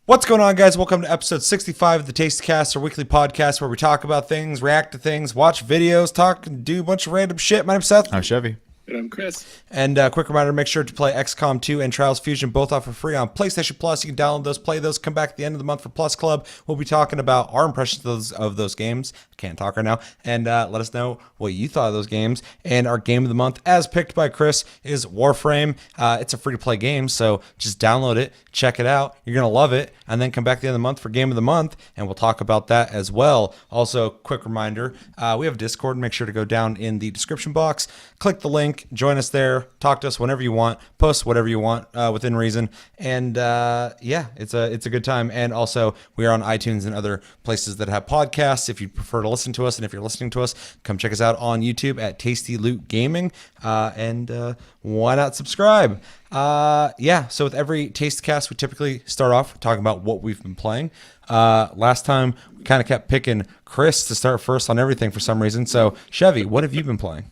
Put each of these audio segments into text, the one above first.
What's going on, guys? Welcome to episode 65 of the Taste Cast, our weekly podcast where we talk about things, react to things, watch videos, talk, and do a bunch of random shit. My name's Seth. I'm Chevy. And I'm Chris. And quick reminder, make sure to play XCOM 2 and Trials Fusion, both off for free on PlayStation Plus. You can download those, play those, come back at the end of the month for Plus Club. We'll be talking about our impressions of those games. I can't talk right now. And let us know what you thought of those games. And our game of the month, as picked by Chris, is Warframe. It's a free-to-play game, so just download it, check it out. You're going to love it. And then come back at the end of the month for Game of the Month, and we'll talk about that as well. Also, quick reminder, we have a Discord. Make sure to go down in the description box, click the link, join us there. Talk to us whenever you want. Post whatever you want within reason. And yeah, it's a good time. And also, we are on iTunes and other places that have podcasts. If you prefer to listen to us, and if you're listening to us, come check us out on YouTube at Tasty Loot Gaming. And why not subscribe? Yeah, so with every Taste Cast, we typically start off talking about what we've been playing. Last time, we kind of kept picking Chris to start first on everything for some reason. So, Chevy, what have you been playing?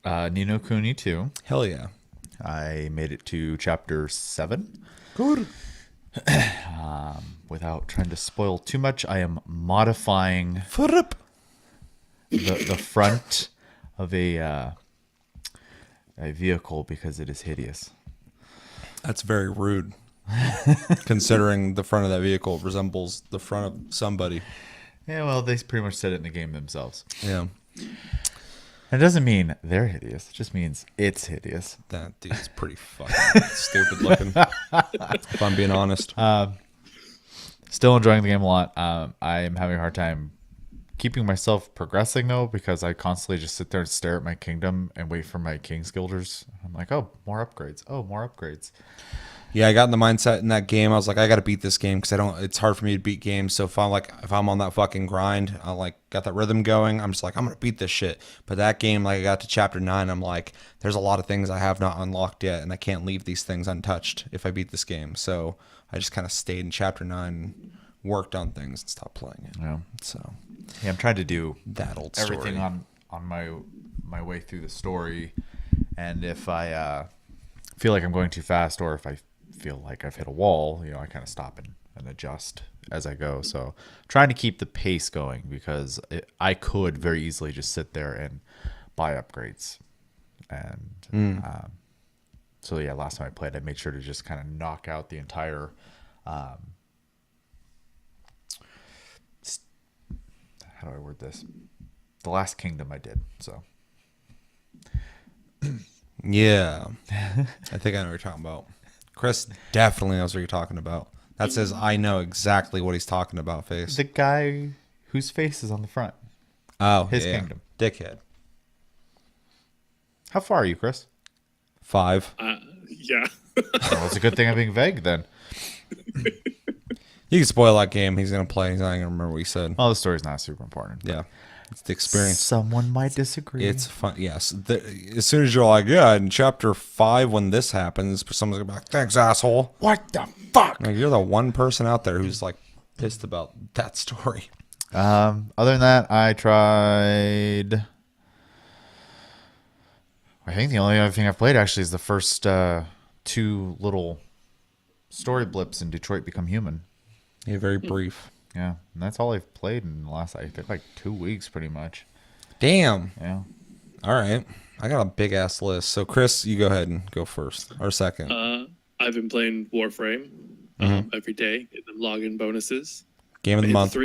Ni no Kuni 2. Hell yeah. I made it to chapter 7. Good. Without trying to spoil too much, I am modifying the front of a vehicle because it is hideous. That's very rude, considering the front of that vehicle resembles the front of somebody. Yeah, well, they pretty much said it in the game themselves. Yeah. It doesn't mean they're hideous. It just means it's hideous. That dude's pretty fucking stupid looking, if I'm being honest. Still enjoying the game a lot. I am having a hard time keeping myself progressing, though, because I constantly just sit there and stare at my kingdom and wait for my king's guilders. I'm like, oh, more upgrades. Oh, more upgrades. Yeah, I got in the mindset in that game. I was like, I got to beat this game because it's hard for me to beat games. So if I'm on that fucking grind, I got that rhythm going. I'm just like, I'm gonna beat this shit. But that game, I got to chapter 9, I'm like, there's a lot of things I have not unlocked yet, and I can't leave these things untouched if I beat this game. So I just kind of stayed in chapter 9, and worked on things, and stopped playing it. Yeah. So yeah, I'm trying to do that old everything story on my way through the story, and if I feel like I'm going too fast, or if I feel like I've hit a wall, I kind of stop and adjust as I go. So trying to keep the pace going, because I could very easily just sit there and buy upgrades. And so yeah, last time I played, I made sure to just kind of knock out the entire how do I word this? The last kingdom I did. So Yeah. I think I know what you're talking about. Chris definitely knows what you're talking about. That says I know exactly what he's talking about face. the guy whose face is on the front. Oh, His yeah. kingdom. Dickhead. How far are you, Chris? 5. Yeah. Well, it's a good thing I'm being vague then. You can spoil that game. He's going to play. He's not going to remember what he said. Well, the story's not super important. Yeah. It's the experience. Someone might disagree. It's fun. Yes. As soon as you're like, yeah, in chapter 5, when this happens, someone's going to be like, thanks, asshole. What the fuck? Like, you're the one person out there who's like pissed about that story. Other than that, I tried. I think the only other thing I've played actually is the first 2 little story blips in Detroit Become Human. Yeah, very brief. Yeah, and that's all I've played in the last, I think, 2 weeks, pretty much. Damn. Yeah. All right. I got a big ass list. So, Chris, you go ahead and go first or second. I've been playing Warframe every day, getting them login bonuses. Game of the month.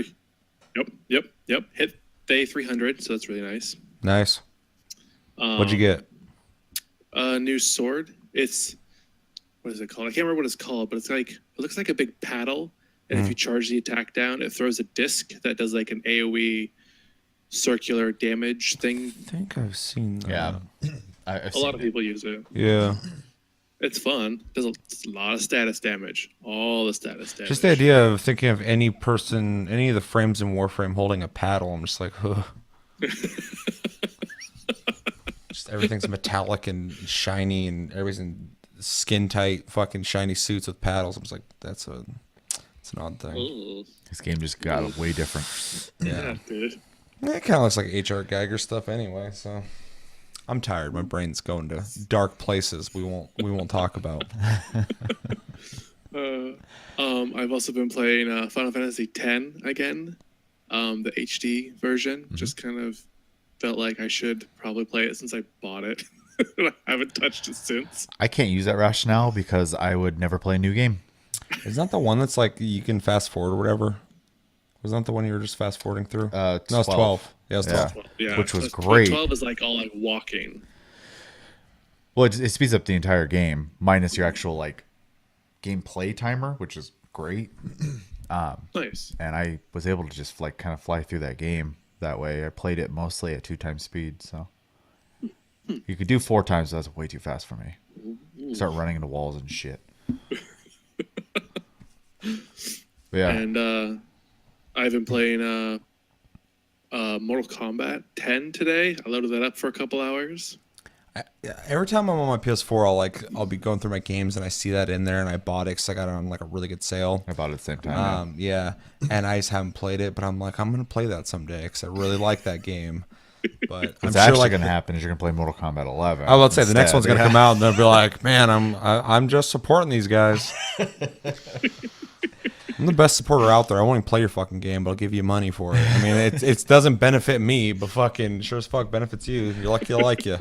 Yep. Hit day 300, so that's really nice. Nice. What'd you get? A new sword. It's, what is it called? I can't remember what it's called, but it looks like a big paddle. And if you charge the attack down, it throws a disc that does an AoE circular damage thing. I think I've seen that. Yeah. A lot of people use it. Yeah. It's fun. Does a lot of status damage. All the status damage. Just the idea of thinking of any of the frames in Warframe holding a paddle, I'm just like, ugh. Just everything's metallic and shiny, and everything's skin tight, fucking shiny suits with paddles. I'm just like, it's an odd thing. Ooh. This game just got way different. Yeah, dude. It kind of looks like HR Geiger stuff anyway, so I'm tired. My brain's going to dark places we won't talk about. I've also been playing Final Fantasy X again, the HD version. Just kind of felt like I should probably play it since I bought it. I haven't touched it since. I can't use that rationale because I would never play a new game. Isn't that the one that's like you can fast forward or whatever? Wasn't that the one you were just fast forwarding through? No, it's 12. Yeah, it's 12. Yeah. Which was so great. 12 is like all like walking. Well, it speeds up the entire game minus your actual like gameplay timer, which is great. Nice. And I was able to just like kind of fly through that game that way. I played it mostly at 2 times speed, so you could do 4 times. But that's way too fast for me. Start running into walls and shit. Yeah. And I've been playing Mortal Kombat 10 today. I loaded that up for a couple hours. Every time I'm on my PS4, I'll be going through my games and I see that in there and I bought it because I got it on like a really good sale. I bought it at the same time. Yeah, and I just haven't played it, but I'm like, I'm gonna play that someday because I really like that game. But I'm What's sure actually like going to happen is you're going to play Mortal Kombat 11. I was about to say the next instead. one's gonna come out and they'll be like, man, I'm just supporting these guys. I'm the best supporter out there. I won't even play your fucking game, but I'll give you money for it. I mean, it doesn't benefit me, but fucking sure as fuck benefits you. You're lucky I like you.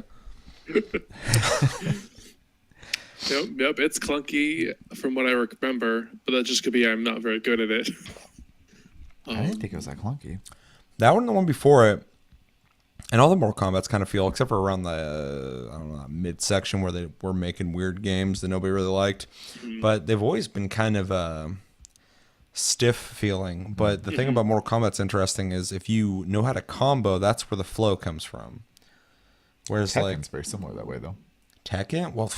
Yep, it's clunky from what I remember, but that just could be I'm not very good at it. I didn't think it was that clunky. That one and the one before it, and all the Mortal Kombat's kind of feel, except for around the I don't know, midsection where they were making weird games that nobody really liked, but they've always been kind of stiff feeling. But the thing about Mortal Kombat's interesting is if you know how to combo, that's where the flow comes from. Whereas Tekken's very similar that way, though. Tekken, well,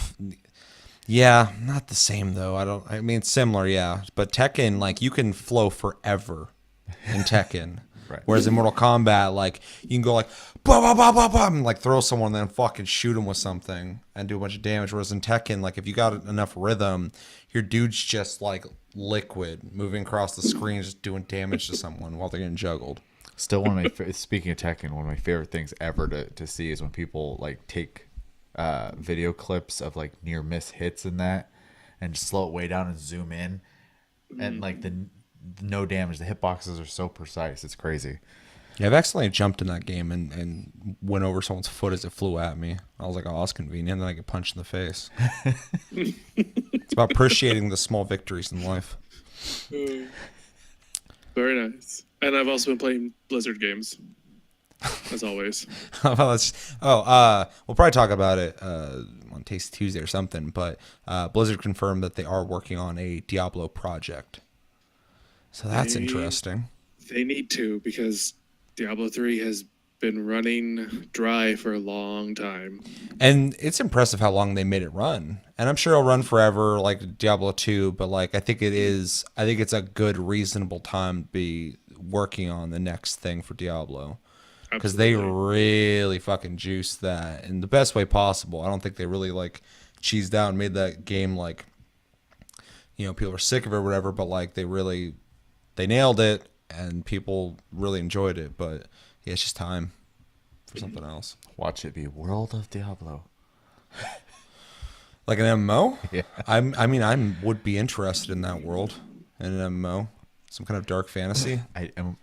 yeah, not the same though. I mean, it's similar, yeah, but Tekken, like you can flow forever in Tekken. Right. Whereas in Mortal Kombat, like you can go like blah blah blah blah blah and like throw someone and then fucking shoot them with something and do a bunch of damage. Whereas in Tekken, like if you got enough rhythm, your dude's just like liquid moving across the screen, just doing damage to someone while they're getting juggled. Still, one of my speaking of Tekken, one of my favorite things ever to see is when people like take video clips of like near miss hits in that, and just slow it way down and zoom in, and like the no damage. The hitboxes are so precise. It's crazy. Yeah, I've accidentally jumped in that game and went over someone's foot as it flew at me. I was like, oh, that's convenient. And then I get punched in the face. It's about appreciating the small victories in life. Very nice. And I've also been playing Blizzard games, as always. We'll probably talk about it on Tasty Tuesday or something. But Blizzard confirmed that they are working on a Diablo project. So that's interesting. They need to, because Diablo 3 has been running dry for a long time. And it's impressive how long they made it run. And I'm sure it'll run forever like Diablo 2, but like I think it's a good reasonable time to be working on the next thing for Diablo. Because they really fucking juiced that in the best way possible. I don't think they really like cheesed out and made that game like, you know, people are sick of it or whatever, but like they nailed it and people really enjoyed it. But yeah, it's just time for something else. Watch it be World of Diablo. Like an MMO? Yeah. I would be interested in that world, in an MMO, some kind of dark fantasy.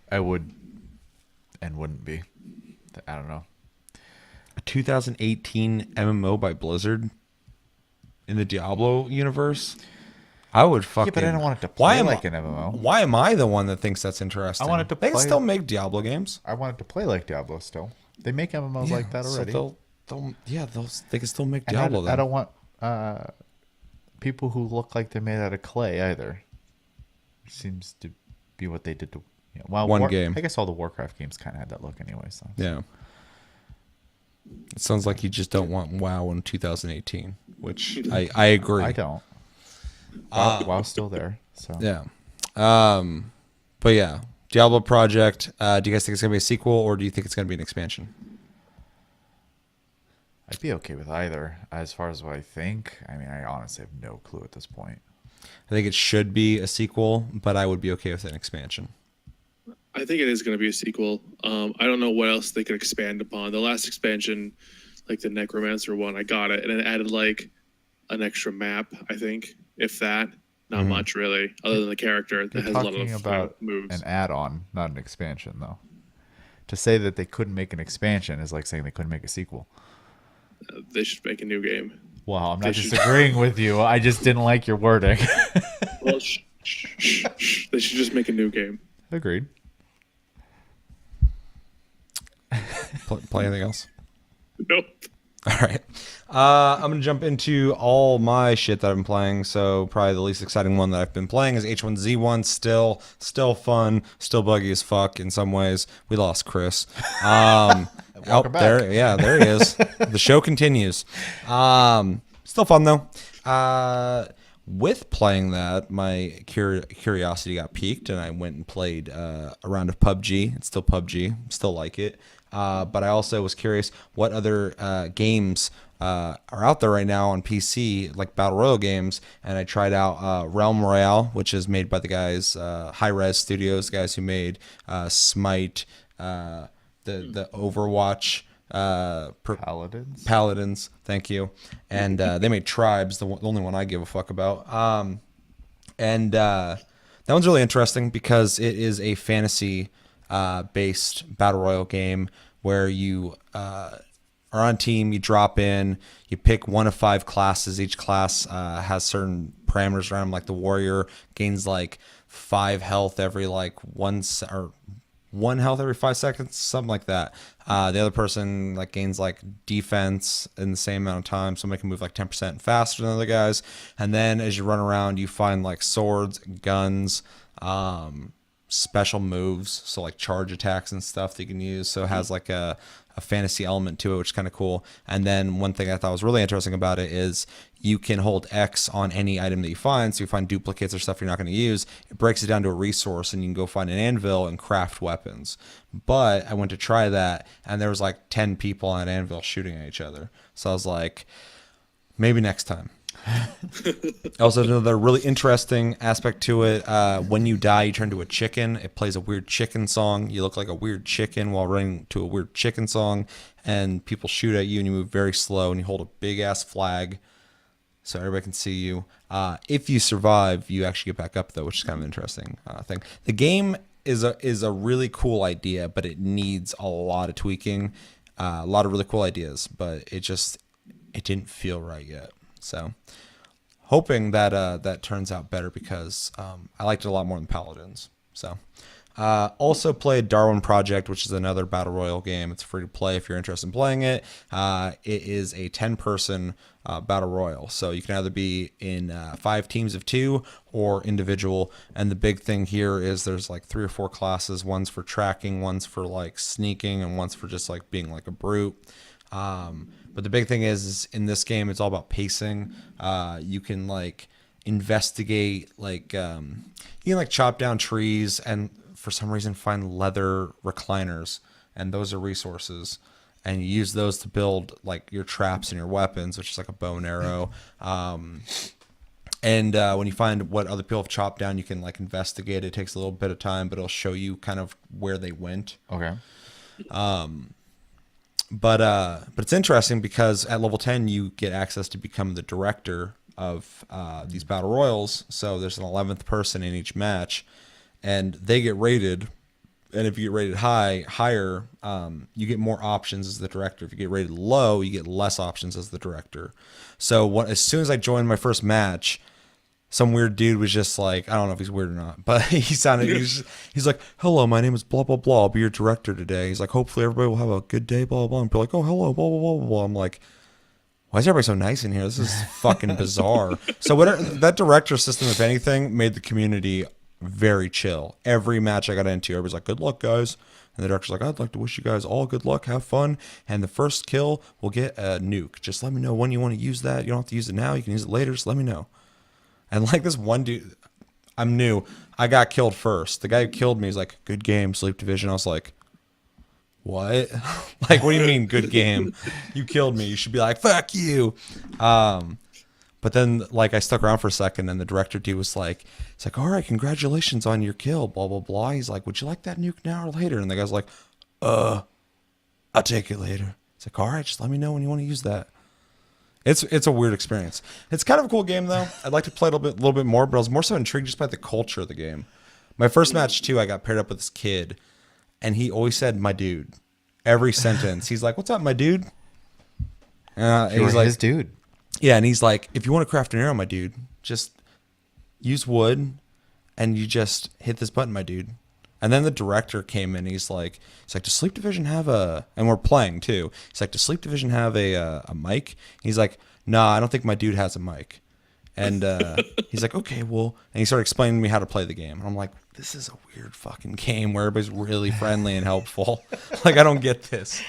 I would and wouldn't be. I don't know. A 2018 MMO by Blizzard in the Diablo universe? I would fucking... Yeah, but I don't want it to play like an MMO. Why am I the one that thinks that's interesting? I want it to They can play- still make Diablo games. I want it to play like Diablo still. They make MMOs like that already. So they can still make Diablo then. I don't want people who look like they're made out of clay either. It seems to be what they did to One game. I guess all the Warcraft games kind of had that look anyway. So Yeah. It sounds like you just don't want WoW in 2018, which I agree. I don't. WoW's still there. So Yeah. But yeah, Diablo Project. Do you guys think it's going to be a sequel or do you think it's going to be an expansion? I'd be okay with either. As far as what I think, I mean, I honestly have no clue at this point. I think it should be a sequel, but I would be okay with an expansion. I think it is going to be a sequel. I don't know what else they could expand upon. The last expansion, like the Necromancer one, I got it, and it added like an extra map, I think, if that. Not much really, other than the character that You're has a lot talking of about moves. an add-on, not an expansion, though. To say that they couldn't make an expansion is like saying they couldn't make a sequel. They should make a new game. Well, I'm They not should- disagreeing with you. I just didn't like your wording. Well, they should just make a new game. Agreed. Play anything else? Nope. All right. I'm going to jump into all my shit that I've been playing. So probably the least exciting one that I've been playing is H1Z1. Still fun, still buggy as fuck in some ways. We lost Chris. Welcome back. There, yeah, there he is. The show continues. Still fun though. With playing that, my curiosity got piqued, and I went and played a round of PUBG. It's still PUBG. Still like it. But I also was curious what other games are out there right now on PC, like Battle Royale games. And I tried out Realm Royale, which is made by the guys, High Res Studios, guys who made Smite, the Overwatch, Paladins, thank you. And they made Tribes, the only one I give a fuck about. And that one's really interesting because it is a fantasy based battle royale game where you are on a team, you drop in, you pick one of 5 classes. Each class has certain parameters around them, like the warrior gains like 5 health every like one health every 5 seconds, something like that. The other person like gains like defense in the same amount of time. Somebody can move like 10% faster than other guys. And then as you run around, you find like swords, guns, special moves, so like charge attacks and stuff that you can use. So it has like a fantasy element to it, which is kind of cool. And then one thing I thought was really interesting about it is you can hold X on any item that you find. So you find duplicates or stuff you're not going to use, it breaks it down to a resource, and you can go find an anvil and craft weapons. But I went to try that, and there was like 10 people on an anvil shooting at each other. So I was like, maybe next time. Also, another really interesting aspect to it, when you die, you turn to a chicken. It plays a weird chicken song. You look like a weird chicken while running to a weird chicken song, and people shoot at you, and you move very slow, and you hold a big-ass flag so everybody can see you. If you survive, you actually get back up, though, which is kind of an interesting thing. The game is a really cool idea, but it needs a lot of tweaking, a lot of really cool ideas, but it didn't feel right yet. So hoping that that turns out better because I liked it a lot more than Paladins. So also played Darwin Project, which is another battle royale game. It's free to play if you're interested in playing it. It is a 10-person battle royale, so you can either be in 5 teams of 2 or individual. And the big thing here is there's like 3 or 4 classes. One's for tracking, one's for like sneaking, and one's for just like being like a brute. But the big thing is in this game, it's all about pacing. You can like investigate, like you can like chop down trees and for some reason find leather recliners, and those are resources. And you use those to build like your traps and your weapons, which is like a bow and arrow. And when you find what other people have chopped down, you can like investigate. It takes a little bit of time, but it'll show you kind of where they went. Okay. But it's interesting because at level 10 you get access to become the director of these battle royals. So there's an 11th person in each match, and they get rated. And if you get rated higher, you get more options as the director. If you get rated low, you get less options as the director. So as soon as I joined my first match, some weird dude was just like, I don't know if he's weird or not, but he's like, hello, my name is blah, blah, blah. I'll be your director today. He's like, hopefully everybody will have a good day, blah, blah, blah. And be like, oh, hello, blah, blah, blah, blah, blah. I'm like, why is everybody so nice in here? This is fucking bizarre. So that director system, if anything, made the community very chill. Every match I got into, everybody's like, good luck, guys. And the director's like, I'd like to wish you guys all good luck, have fun, and the first kill will get a nuke. Just let me know when you want to use that. You don't have to use it now. You can use it later. Just let me know. And like this one dude, I'm new. I got killed first. The guy who killed me is like, good game, Sleep Division. I was like, what? Like, what do you mean, good game? You killed me. You should be like, fuck you. But then, like, I stuck around for a second, and the director dude was like, it's like, all right, congratulations on your kill, blah, blah, blah. He's like, would you like that nuke now or later? And the guy's like, I'll take it later. It's like, all right, just let me know when you want to use that. It's a weird experience. It's kind of a cool game though. I'd like to play it a little bit more, but I was more so intrigued just by the culture of the game. My first match too, I got paired up with this kid, and he always said "my dude" every sentence. He's like, "What's up, my dude?" And he's like, his dude. "Yeah," and he's like, "If you want to craft an arrow, my dude, just use wood, and you just hit this button, my dude." And then the director came in. He's like, does Sleep Division have a? And we're playing too. He's like, does Sleep Division have a mic? He's like, nah, I don't think my dude has a mic. And he's like, okay, well, and he started explaining to me how to play the game. And I'm like, this is a weird fucking game where everybody's really friendly and helpful. Like, I don't get this.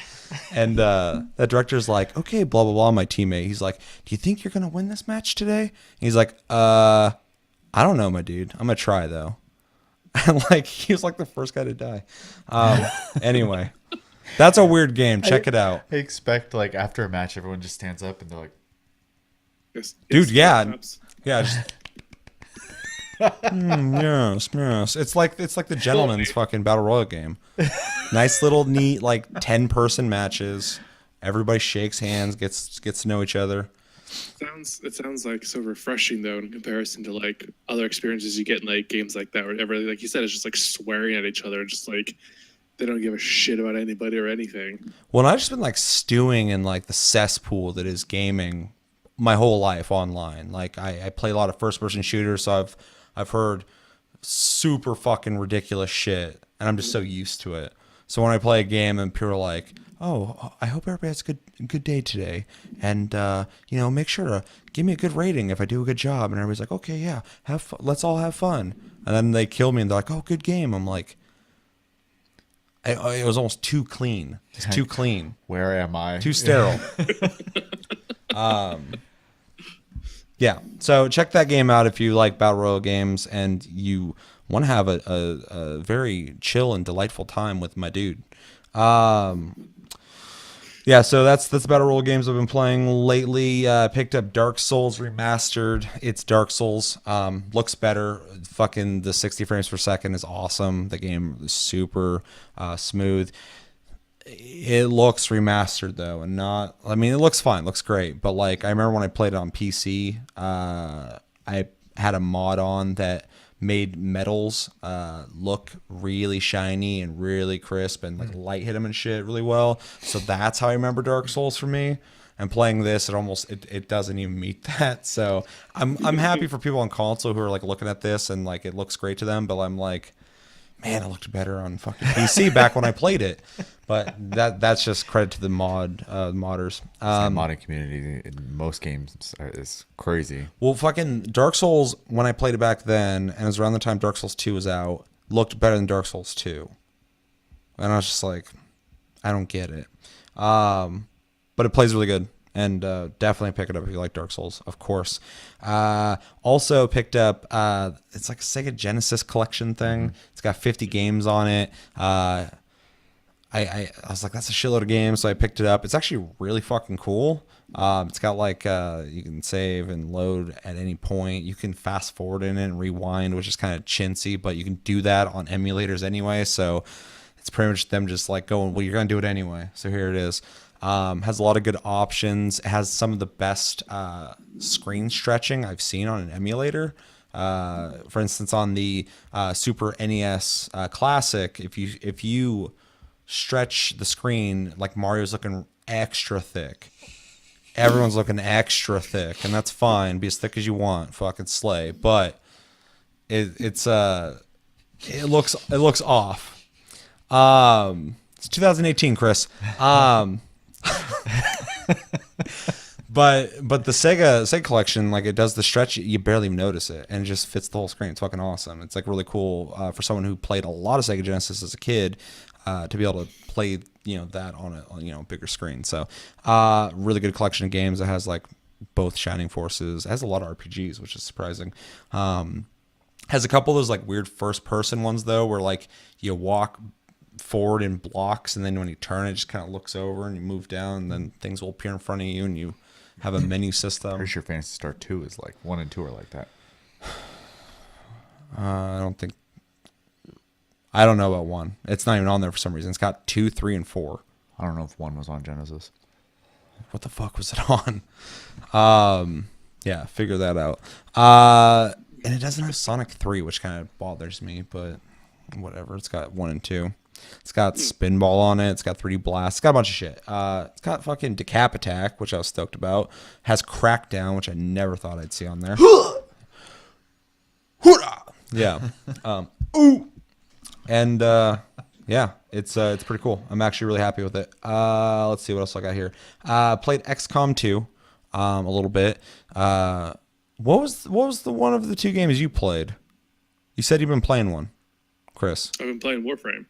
And that director's like, okay, blah blah blah. My teammate, he's like, do you think you're gonna win this match today? And he's like, I don't know, my dude. I'm gonna try though. And like he was like the first guy to die. Anyway, that's a weird game. Check it out. I expect like after a match, everyone just stands up and they're like, dude, yeah, yeah. Just, yes. It's like the gentleman's fucking battle royal game. Nice little neat like 10-person matches. Everybody shakes hands, gets to know each other. It sounds like so refreshing though in comparison to like other experiences you get in like games like that, where everybody, like you said, is just like swearing at each other, just like they don't give a shit about anybody or anything. Well, I've just been like stewing in like the cesspool that is gaming my whole life online. Like I play a lot of first-person shooters, so I've heard super fucking ridiculous shit, and I'm just so used to it. So when I play a game and people are like, oh, I hope everybody has a good day today, and make sure to give me a good rating if I do a good job. And everybody's like, okay, yeah, have fun. Let's all have fun. And then they kill me and they're like, oh, good game. I'm like, it was almost too clean. It's too clean. where am I? Too sterile. Yeah. So check that game out if you like battle royale games and you want to have a very chill and delightful time with my dude. Yeah, so that's the battle royale games I've been playing lately. Picked up Dark Souls Remastered. It's Dark Souls. Looks better. Fucking the 60 frames per second is awesome. The game is super smooth. It looks remastered though, and not. I mean, it looks fine. Looks great. But like, I remember when I played it on PC, I had a mod on that made metals look really shiny and really crisp, and like light hit them and shit really well. So that's how I remember Dark Souls for me. And playing this, it doesn't even meet that. So I'm happy for people on console who are like looking at this and like it looks great to them. But I'm like, man, it looked better on fucking PC back when I played it. But that's just credit to the modders. The modding community in most games is crazy. Well, fucking Dark Souls, when I played it back then, and it was around the time Dark Souls 2 was out, looked better than Dark Souls 2. And I was just like, I don't get it. But it plays really good. And definitely pick it up if you like Dark Souls, of course. Also picked up, it's like a Sega Genesis collection thing. It's got 50 games on it. I was like, that's a shitload of games, so I picked it up. It's actually really fucking cool. It's got like you can save and load at any point. You can fast forward in it and rewind, which is kind of chintzy, but you can do that on emulators anyway. So it's pretty much them just like going, well, you're gonna do it anyway. So here it is. Has a lot of good options. It has some of the best screen stretching I've seen on an emulator. For instance, on the Super NES Classic, if you stretch the screen, like Mario's looking extra thick. Everyone's looking extra thick, and that's fine. Be as thick as you want, fucking slay. But it looks off. It's 2018, Chris. But the Sega collection, like it does the stretch, you barely even notice it, and it just fits the whole screen. It's fucking awesome. It's like really cool for someone who played a lot of Sega Genesis as a kid to be able to play that on a bigger screen. So really good collection of games. It has like both Shining Forces. It has a lot of RPGs, which is surprising. Has a couple of those like weird first person ones though, where like you walk forward in blocks, and then when you turn it just kind of looks over and you move down, and then things will appear in front of you and you have a menu system. Pretty sure Phantasy Star 2 is like 1 and 2 are like that. I don't know about 1. It's not even on there for some reason. It's got 2, 3, and 4. I don't know if 1 was on Genesis. What the fuck was it on? Yeah, figure that out. And it doesn't have Sonic 3, which kind of bothers me, but whatever. It's got 1 and 2. It's got Spinball on it. It's got 3D Blast. It's got a bunch of shit. It's got fucking Decap Attack, which I was stoked about. Has Crackdown, which I never thought I'd see on there. Yeah. Ooh. And yeah, it's pretty cool. I'm actually really happy with it. Let's see what else I got here. Played XCOM 2 a little bit. What was the one of the 2 games you played? You said you've been playing one, Chris. I've been playing Warframe.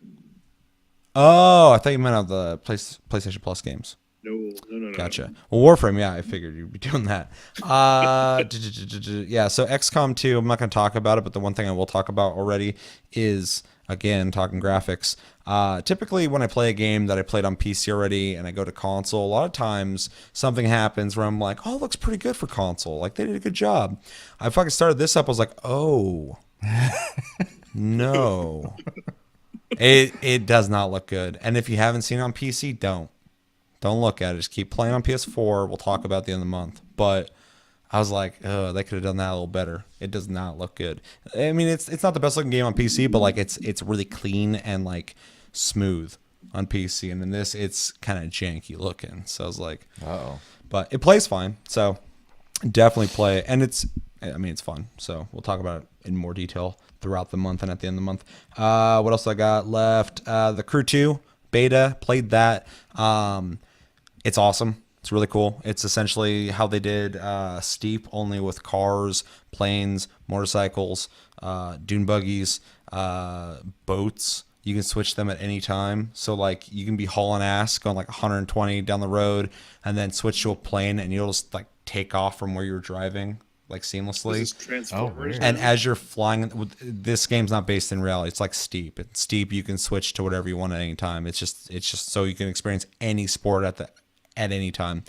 Oh, I thought you meant on the PlayStation Plus games. No. Gotcha. Well, Warframe, yeah, I figured you'd be doing that. Yeah, so XCOM 2, I'm not going to talk about it, but the one thing I will talk about already is, again, talking graphics. Typically, when I play a game that I played on PC already and I go to console, a lot of times something happens where I'm like, oh, it looks pretty good for console. Like, they did a good job. I fucking started this up. I was like, oh, no. It does not look good. And if you haven't seen it on PC, don't look at it. Just keep playing on PS4. We'll talk about the end of the month. But I was like, oh, they could have done that a little better. It does not look good. I mean, it's not the best looking game on PC, but like it's really clean and like smooth on PC. And in this, it's kind of janky looking. So I was like, Uh-oh. But it plays fine. So definitely play it. And it's fun. So we'll talk about it in more detail throughout the month and at the end of the month. What else I got left? The Crew 2 beta, played that. It's awesome. It's really cool. It's essentially how they did Steep, only with cars, planes, motorcycles, dune buggies, boats. You can switch them at any time. So like you can be hauling ass going like 120 down the road and then switch to a plane and you'll just like take off from where you're driving like seamlessly. This is Transformers. weird. And as you're flying, this game's not based in reality. It's like Steep. It's Steep. You can switch to whatever you want at any time. It's just so you can experience any sport at any time.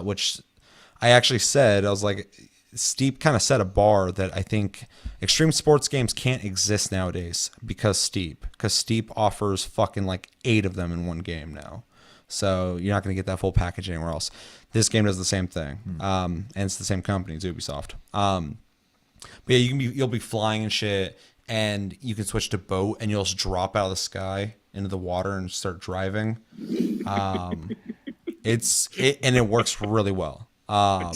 Which I actually said, I was like, Steep kind of set a bar that I think extreme sports games can't exist nowadays because Steep offers fucking like 8 of them in one game now. So you're not going to get that full package anywhere else. This game does the same thing, and it's the same company, it's Ubisoft. But yeah, you'll be flying and shit, and you can switch to boat, and you'll just drop out of the sky into the water and start driving. And it works really well. I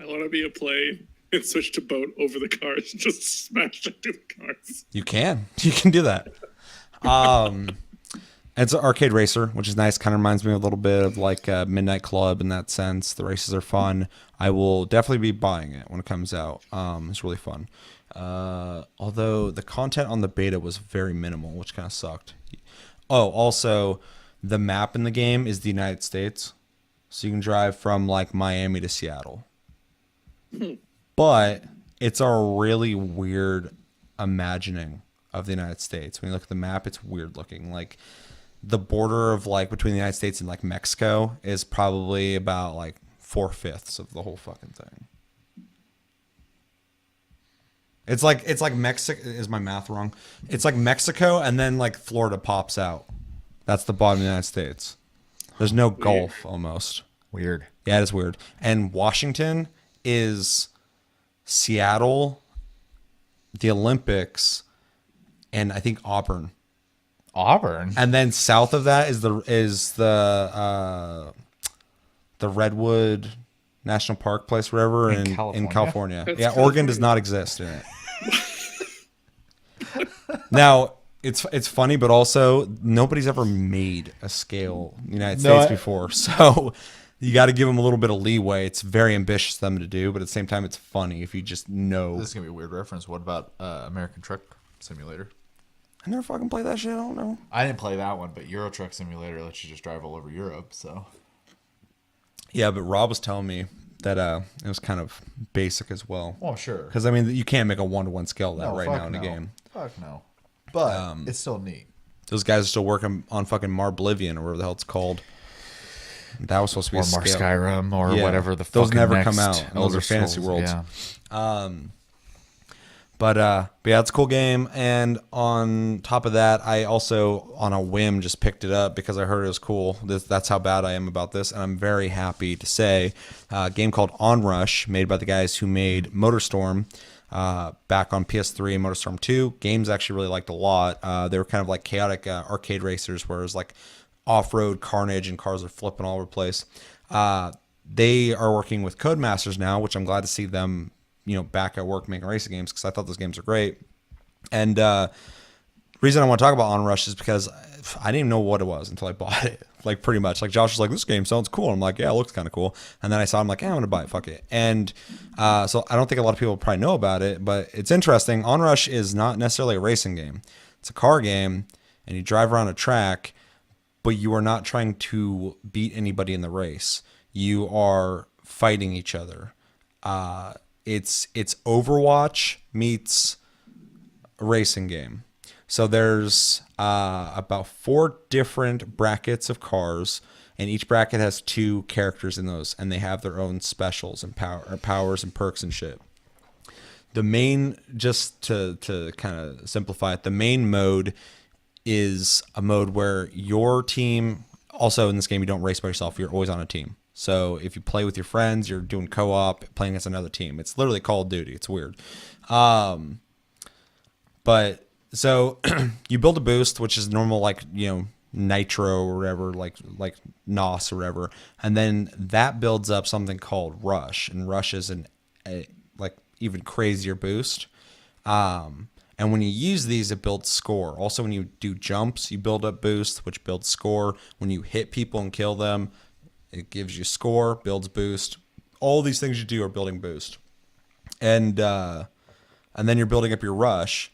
want to be a plane and switch to boat over the cars and just smash into the cars. You can do that. It's an arcade racer, which is nice. Kind of reminds me a little bit of like Midnight Club in that sense. The races are fun. I will definitely be buying it when it comes out. It's really fun. Although the content on the beta was very minimal, which kind of sucked. Oh, also, the map in the game is the United States. So you can drive from like Miami to Seattle. But it's a really weird imagining of the United States. When you look at the map, it's weird looking. Like the border of like between the United States and like Mexico is probably about like 4/5 of the whole fucking thing. It's like Mexico. Is my math wrong? It's like Mexico and then like Florida pops out. That's the bottom of the United States. There's no Gulf almost. Weird. Yeah, it is weird. And Washington is Seattle, the Olympics, and I think Auburn. Auburn. And then south of that is the Redwood National Park place, whatever, in California. That's Yeah, Oregon California. does not exist in it. Now, it's funny, but also nobody's ever made a scale in the United States before, so you got to give them a little bit of leeway. It's very ambitious of them to do, but at the same time, it's funny if you just know. This is gonna be a weird reference. What about American Truck Simulator? I never fucking played that shit. I don't know. I didn't play that one, but Euro Truck Simulator lets you just drive all over Europe. So Yeah, but Rob was telling me that it was kind of basic as well. oh sure, Because I mean, you can't make a 1-to-1 scale of that No, right fuck now in a no. game. Fuck no. But it's still neat. Those guys are still working on fucking Marblivion or whatever the hell it's called. That was supposed to be Or a Mar scale. Skyrim or Yeah. whatever the Those fucking never next come out. Those Elder are fantasy Scrolls, worlds. Yeah. But yeah, it's a cool game. And on top of that, I also, on a whim, just picked it up because I heard it was cool. That's how bad I am about this. And I'm very happy to say a game called Onrush, made by the guys who made MotorStorm back on PS3 and MotorStorm 2. Games I actually really liked a lot. They were kind of like chaotic arcade racers where it was like off-road carnage and cars are flipping all over the place. They are working with Codemasters now, which I'm glad to see them back at work making racing games because I thought those games are great. And reason I want to talk about Onrush is because I didn't even know what it was until I bought it. Like pretty much, like Josh was like, "This game sounds cool." I'm like, "Yeah, it looks kind of cool." And then I saw, I'm like, "Yeah, I'm gonna buy it. Fuck it." And so I don't think a lot of people probably know about it, but it's interesting. Onrush is not necessarily a racing game. It's a car game, and you drive around a track, but you are not trying to beat anybody in the race. You are fighting each other. It's Overwatch meets a racing game. So there's about 4 different brackets of cars, and each bracket has 2 characters in those, and they have their own specials and powers and perks and shit. The main, just to kind of simplify it, the main mode is a mode where your team, also in this game you don't race by yourself, you're always on a team. So if you play with your friends, you're doing co-op, playing against another team. It's literally Call of Duty. It's weird. But so you build a boost, which is normal, like, nitro or whatever, like NOS or whatever. And then that builds up something called Rush. And Rush is a even crazier boost. And when you use these, it builds score. Also, when you do jumps, you build up boost, which builds score. When you hit people and kill them, it gives you score, builds boost. All these things you do are building boost. And then you're building up your rush.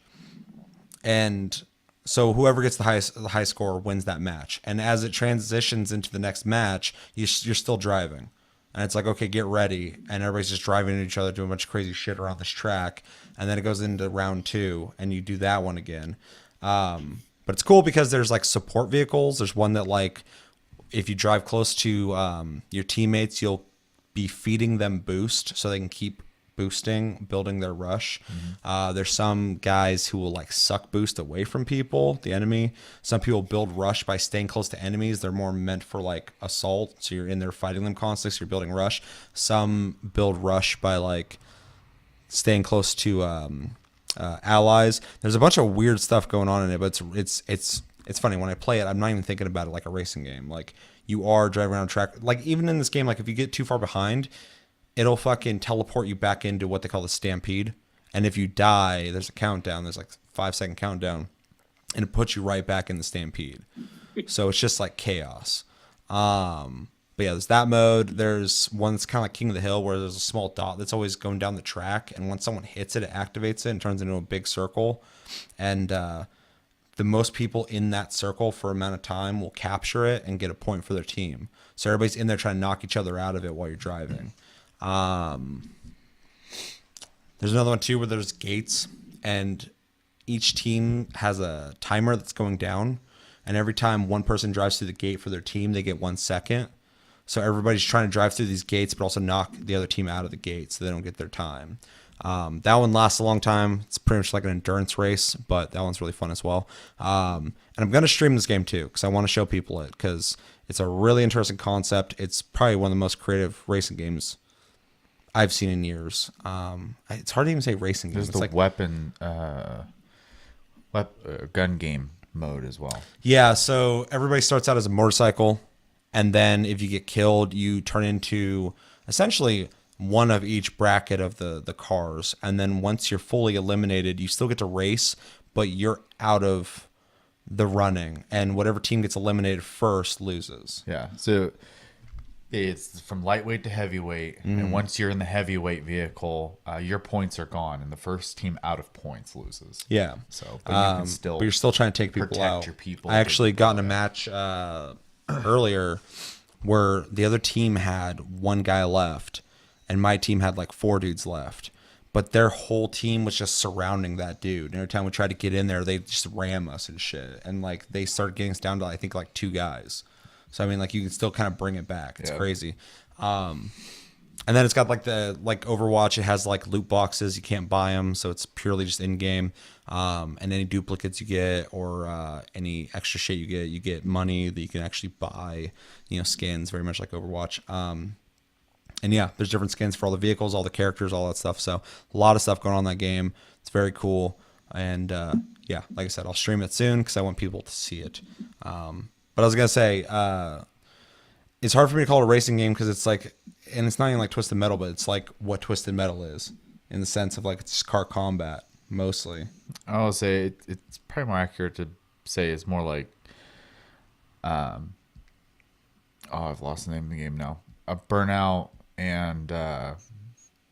And so whoever gets the high score wins that match. And as it transitions into the next match, you're still driving. And it's like, okay, get ready. And everybody's just driving into each other, doing a bunch of crazy shit around this track. And then it goes into round 2, and you do that one again. But it's cool because there's like support vehicles. There's one that, like, if you drive close to your teammates, you'll be feeding them boost so they can keep boosting, building their rush. Mm-hmm. There's some guys who will like suck boost away from people, the enemy. Some people build rush by staying close to enemies. They're more meant for like assault, so you're in there fighting them constantly, so you're building rush. Some build rush by like staying close to allies. There's a bunch of weird stuff going on in it, but it's funny when I play it. I'm not even thinking about it like a racing game. Like, you are driving around a track. Like, even in this game, like, if you get too far behind, it'll fucking teleport you back into what they call the stampede. And if you die, there's a countdown. There's like 5-second countdown, and it puts you right back in the stampede. So it's just like chaos. But yeah, there's that mode. There's one that's kind of like King of the Hill, where there's a small dot that's always going down the track, and once someone hits it, it activates it and turns into a big circle. And the most people in that circle for amount of time will capture it and get a point for their team. So everybody's in there trying to knock each other out of it while you're driving. There's another one too where there's gates, and each team has a timer that's going down, and every time one person drives through the gate for their team, they get 1 second. So everybody's trying to drive through these gates, but also knock the other team out of the gate so they don't get their time. That one lasts a long time. It's pretty much like an endurance race, but that one's really fun as well. And I'm going to stream this game too, because I want to show people it, because it's a really interesting concept. It's probably one of the most creative racing games I've seen in years. It's hard to even say racing game. There's the gun game mode as well. Yeah, so everybody starts out as a motorcycle, and then if you get killed, you turn into essentially one of each bracket of the cars. And then once you're fully eliminated, you still get to race, but you're out of the running, and whatever team gets eliminated first loses. Yeah, so it's from lightweight to heavyweight, and once you're in the heavyweight vehicle, your points are gone, and the first team out of points loses. Yeah. So, but you can still, but you're still trying to take people protect out. Your people. I actually got in a match earlier where the other team had one guy left, and my team had like 4 dudes left. But their whole team was just surrounding that dude. And every time we tried to get in there, they just ram us and shit. And like they started getting us down to, I think, like 2 guys. So I mean, like, you can still kind of bring it back. It's crazy. And then it's got like the Overwatch. It has like loot boxes. You can't buy them, so it's purely just in game. And any duplicates you get or any extra shit you get money that you can actually buy. Skins, very much like Overwatch. And yeah, there's different skins for all the vehicles, all the characters, all that stuff. So a lot of stuff going on in that game. It's very cool. And yeah, like I said, I'll stream it soon because I want people to see it. But I was gonna say, it's hard for me to call it a racing game because it's like, and it's not even like Twisted Metal, but it's like what Twisted Metal is in the sense of like it's car combat mostly. I'll say it's probably more accurate to say it's more like, I've lost the name of the game now. A Burnout and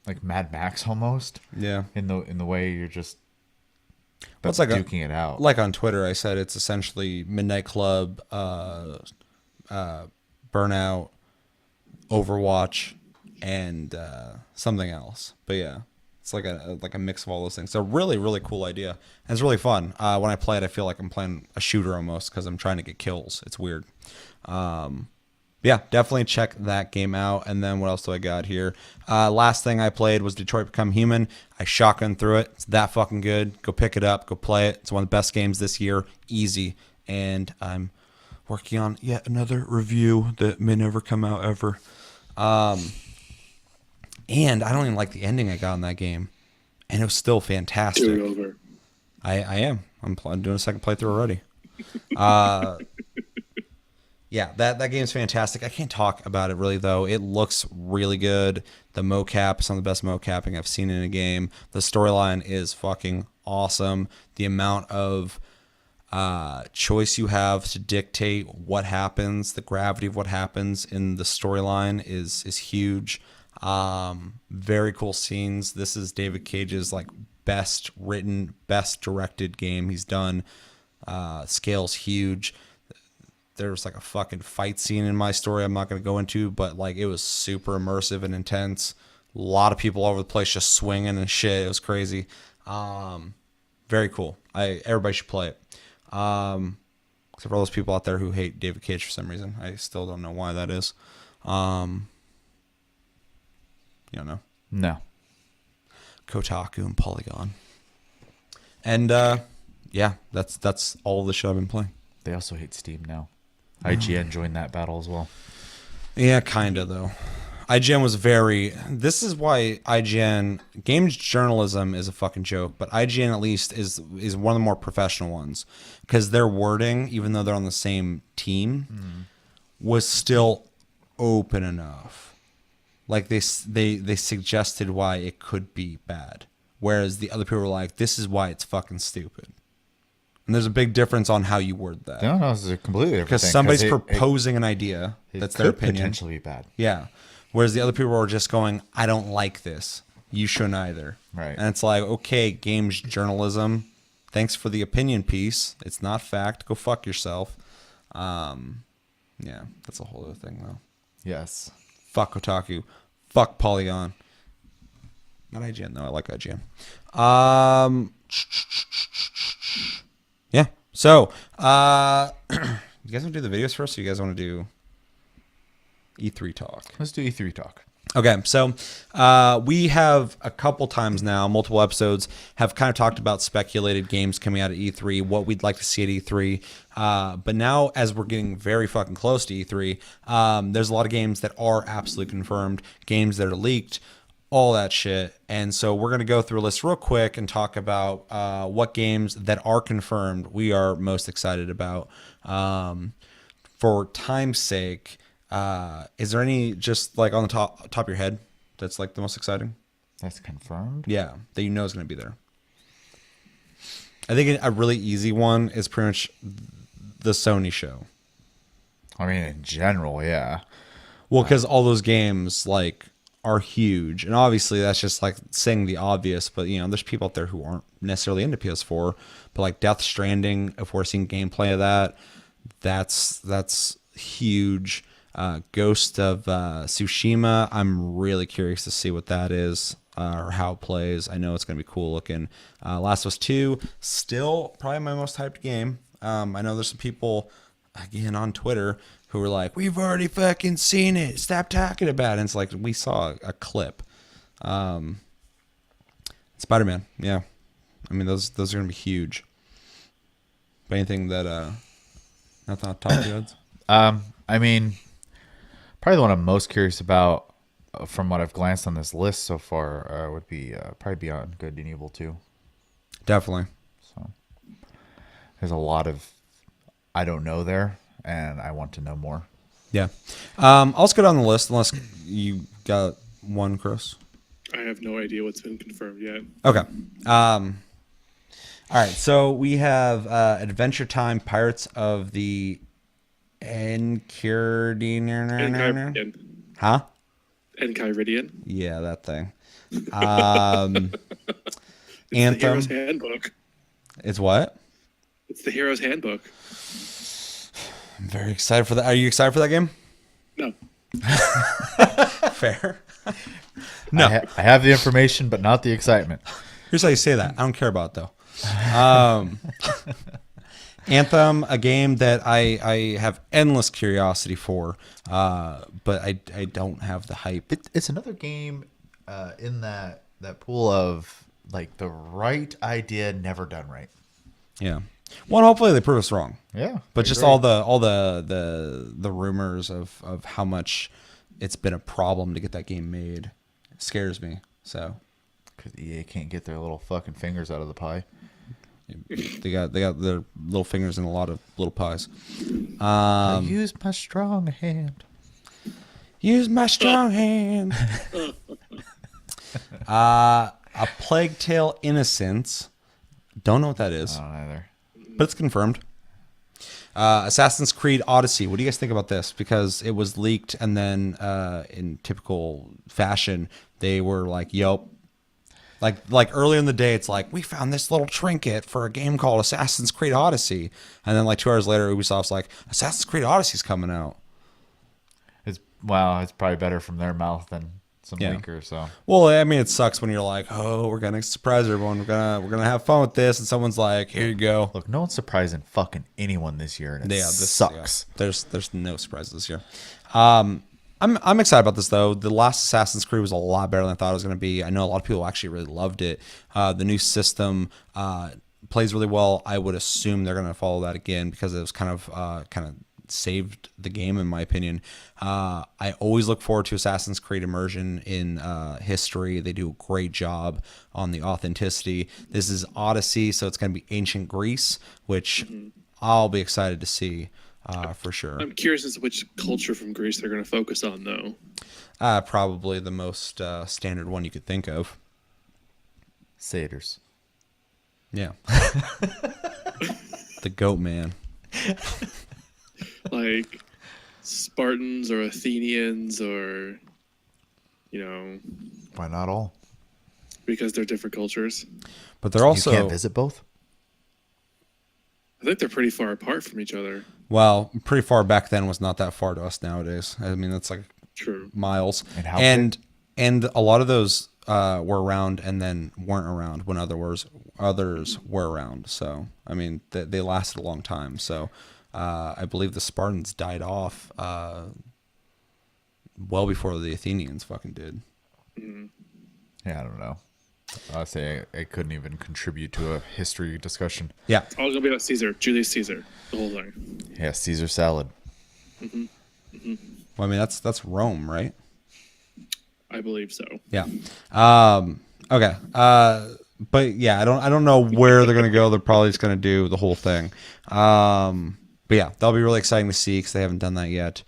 like Mad Max almost. Yeah. In the way you're just it's like duking it out. Like on Twitter, I said it's essentially Midnight Club, Burnout, Overwatch, and something else. But yeah, it's like a mix of all those things. So really, really cool idea. And it's really fun. When I play it, I feel like I'm playing a shooter almost because I'm trying to get kills. It's weird. Yeah, definitely check that game out. And then what else do I got here? Last thing I played was Detroit Become Human. I shotgun through it. It's that fucking good. Go pick it up. Go play it. It's one of the best games this year. Easy. And I'm working on yet another review that may never come out ever. And I don't even like the ending I got in that game. And it was still fantastic. Do it over. I am. I'm doing a second playthrough already. Yeah, that game's fantastic. I can't talk about it really, though. It looks really good. The mocap is some of the best mocapping I've seen in a game. The storyline is fucking awesome. The amount of choice you have to dictate what happens, the gravity of what happens in the storyline is huge. Very cool scenes. This is David Cage's like best written, best directed game he's done. Scale's huge. There's like a fucking fight scene in my story I'm not going to go into, but like it was super immersive and intense. A lot of people all over the place just swinging and shit. It was crazy. Very cool. Everybody should play it. Except for all those people out there who hate David Cage for some reason. I still don't know why that is. You don't know? No. Kotaku and Polygon. And yeah, that's all the shit I've been playing. They also hate Steam now. IGN joined that battle as well. Yeah, kind of, though. IGN was this is why IGN, games journalism is a fucking joke, but IGN at least is one of the more professional ones. Because their wording, even though they're on the same team, was still open enough. Like, they suggested why it could be bad. Whereas the other people were like, this is why it's fucking stupid. And there's a big difference on how you word that. No, it's a completely different thing. Because somebody's proposing an idea. That's their opinion. Potentially be bad. Yeah. Whereas the other people are just going, I don't like this. You shouldn't either. Right. And it's like, okay, games journalism. Thanks for the opinion piece. It's not fact. Go fuck yourself. Yeah, that's a whole other thing, though. Yes. Fuck Kotaku. Fuck Polygon. Not IGN, though. I like IGN. Yeah. So, you guys want to do the videos first, or you guys want to do E3 talk? Let's do E3 talk. Okay, so we have a couple times now, multiple episodes, have kind of talked about speculated games coming out of E3, what we'd like to see at E3. But now, as we're getting very fucking close to E3, there's a lot of games that are absolutely confirmed, games that are leaked, all that shit. And so we're going to go through a list real quick and talk about what games that are confirmed we are most excited about. For time's sake, is there any just like on the top of your head that's like the most exciting? That's confirmed? Yeah, that you know is going to be there. I think a really easy one is pretty much the Sony show. I mean, in general, yeah. Well, because all those games like are huge, and obviously that's just like saying the obvious. But you know, there's people out there who aren't necessarily into PS4, but like Death Stranding, if we're seeing gameplay of that, that's huge. Ghost of Tsushima, I'm really curious to see what that is or how it plays. I know it's going to be cool looking. Last of Us 2, still probably my most hyped game. I know there's some people again on Twitter who were like, "We've already fucking seen it. Stop talking about it." And it's like we saw a clip. Spider-Man, yeah. I mean, those are gonna be huge. But anything that not the top goods. I mean, probably the one I'm most curious about from what I've glanced on this list so far would be probably Beyond Good and Evil 2. Definitely. So there's a lot of I don't know there, and I want to know more. Yeah. I'll just go down the list unless you got one, Chris. I have no idea what's been confirmed yet. Okay. All right. So we have Adventure Time Pirates of the Enchiridion. Huh? Enchiridion. Yeah, that thing. It's Anthem. the Hero's Handbook. It's what? It's the Hero's Handbook. I'm very excited for that. Are you excited for that game? No. Fair. No. I have the information, but not the excitement. Here's how you say that. I don't care about it, though. Anthem, a game that I have endless curiosity for, but I don't have the hype. It's another game in that pool of like the right idea never done right. Yeah. Well, hopefully they prove us wrong. Yeah. But just all the rumors of how much it's been a problem to get that game made scares me. So because EA can't get their little fucking fingers out of the pie. they got their little fingers in a lot of little pies. Use my strong hand. Use my strong hand. A Plague Tale Innocence. Don't know what that is, I don't either. but it's confirmed. Assassin's Creed Odyssey. What do you guys think about this? Because it was leaked, and then in typical fashion, they were like, "Yup." Like earlier in the day, it's like, we found this little trinket for a game called Assassin's Creed Odyssey, and then like 2 hours later, Ubisoft's like, Assassin's Creed Odyssey's coming out. It's probably better from their mouth than some leaker. So Well, I mean, it sucks when you're like, oh, we're gonna surprise everyone. We're gonna have fun with this, and someone's like, here you go. look, no one's surprising fucking anyone this year, and it This sucks. Yeah. There's no surprises this year. I'm excited about this though. The last Assassin's Creed was a lot better than I thought it was going to be. I know a lot of people actually really loved it. The new system plays really well. I would assume they're going to follow that again because it was kind of saved the game in my opinion. I always look forward to Assassin's Creed immersion in history. They do a great job on the authenticity. This is Odyssey, so it's going to be ancient Greece, which I'll be excited to see. For sure. I'm curious as to which culture from Greece they're going to focus on, though. Probably the most standard one you could think of. Satyrs. Yeah. The goat man. Like Spartans or Athenians or, Why not all? because they're different cultures. But they're also, you can't visit both. I think they're pretty far apart from each other. well, pretty far back then was not that far to us nowadays. I mean, that's like True. miles. And how and a lot of those were around and then weren't around when others were around. So, I mean, they lasted a long time. So, I believe the Spartans died off well before the Athenians fucking did. Yeah, I don't know. I say I couldn't even contribute to a history discussion. Yeah. It's all going to be about Caesar, Julius Caesar, the whole thing. Yeah, Caesar salad. Well, I mean, that's Rome, right? I believe so. Yeah. Okay. But yeah, I don't know where they're gonna go. They're probably just gonna do the whole thing. But yeah, that'll be really exciting to see because they haven't done that yet.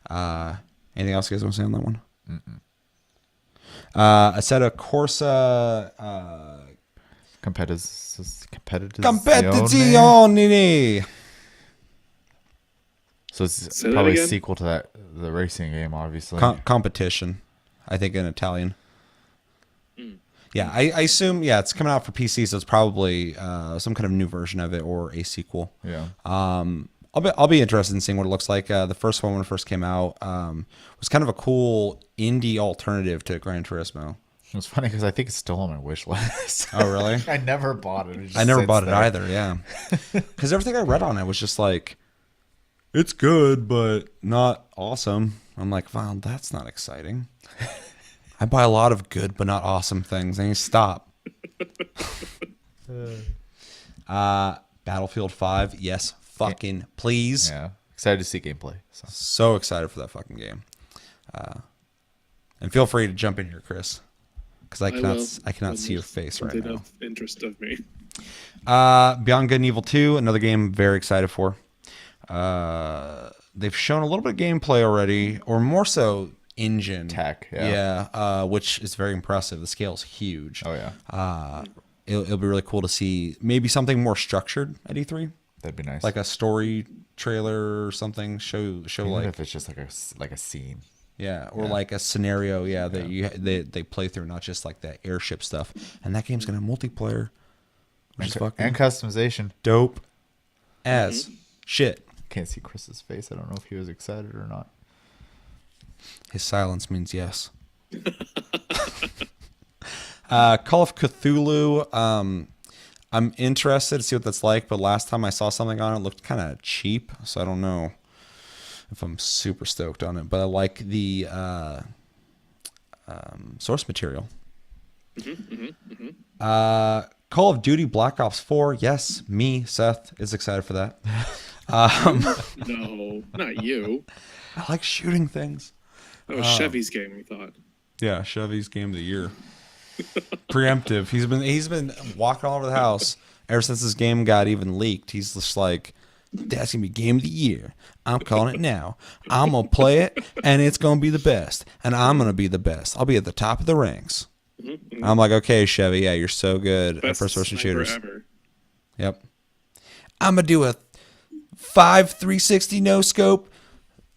Anything else you guys want to say on that one? Assetto Corsa. Competizione. So it's Say that probably a again? sequel to the racing game, obviously. Competition, I think in Italian. Yeah, I assume it's coming out for PC, so it's probably some kind of new version of it or a sequel. Yeah. I'll be interested in seeing what it looks like. The first one when it first came out was kind of a cool indie alternative to Gran Turismo. It was funny because I think it's still on my wish list. Oh, really? I never bought it. I never bought it either. Yeah, because everything I read on it was just like it's good, but not awesome. I'm like, wow, that's not exciting. I buy a lot of good but not awesome things. I need to stop. Battlefield 5, yes, fucking please. Yeah, excited to see gameplay. So. So excited for that fucking game. And feel free to jump in here, Chris, because I cannot see your face right now. Of interest of me. Beyond Good and Evil 2, another game I'm very excited for. They've shown a little bit of gameplay already, or more so engine Tech, yeah. Which is very impressive. The scale's huge. Oh yeah. It'll be really cool to see maybe something more structured at E3, That'd be nice. like a story trailer or something. Show Even like if it's just like a scene. yeah, or like a scenario that they play through, not just like that airship stuff. And that game's gonna have multiplayer, which is fucking And customization. dope as shit. Can't see Chris's face. I don't know if he was excited or not. His silence means yes. Call of Cthulhu. I'm interested to see what that's like, but last time I saw something on it, looked kind of cheap, so I don't know if I'm super stoked on it. But I like the source material. Call of Duty Black Ops 4. Yes, me, Seth, is excited for that. No, not you. I like shooting things. That was Chevy's game, we thought. Yeah, Chevy's game of the year. Preemptive. He's been walking all over the house ever since this game got even leaked. He's just like, that's gonna be game of the year. I'm calling it now. I'm gonna play it, and it's gonna be the best. And I'm gonna be the best. I'll be at the top of the ranks. I'm like, okay, Chevy, yeah, you're so good at Best first-person sniper shooters. ever. Yep. I'm gonna do a 360 no scope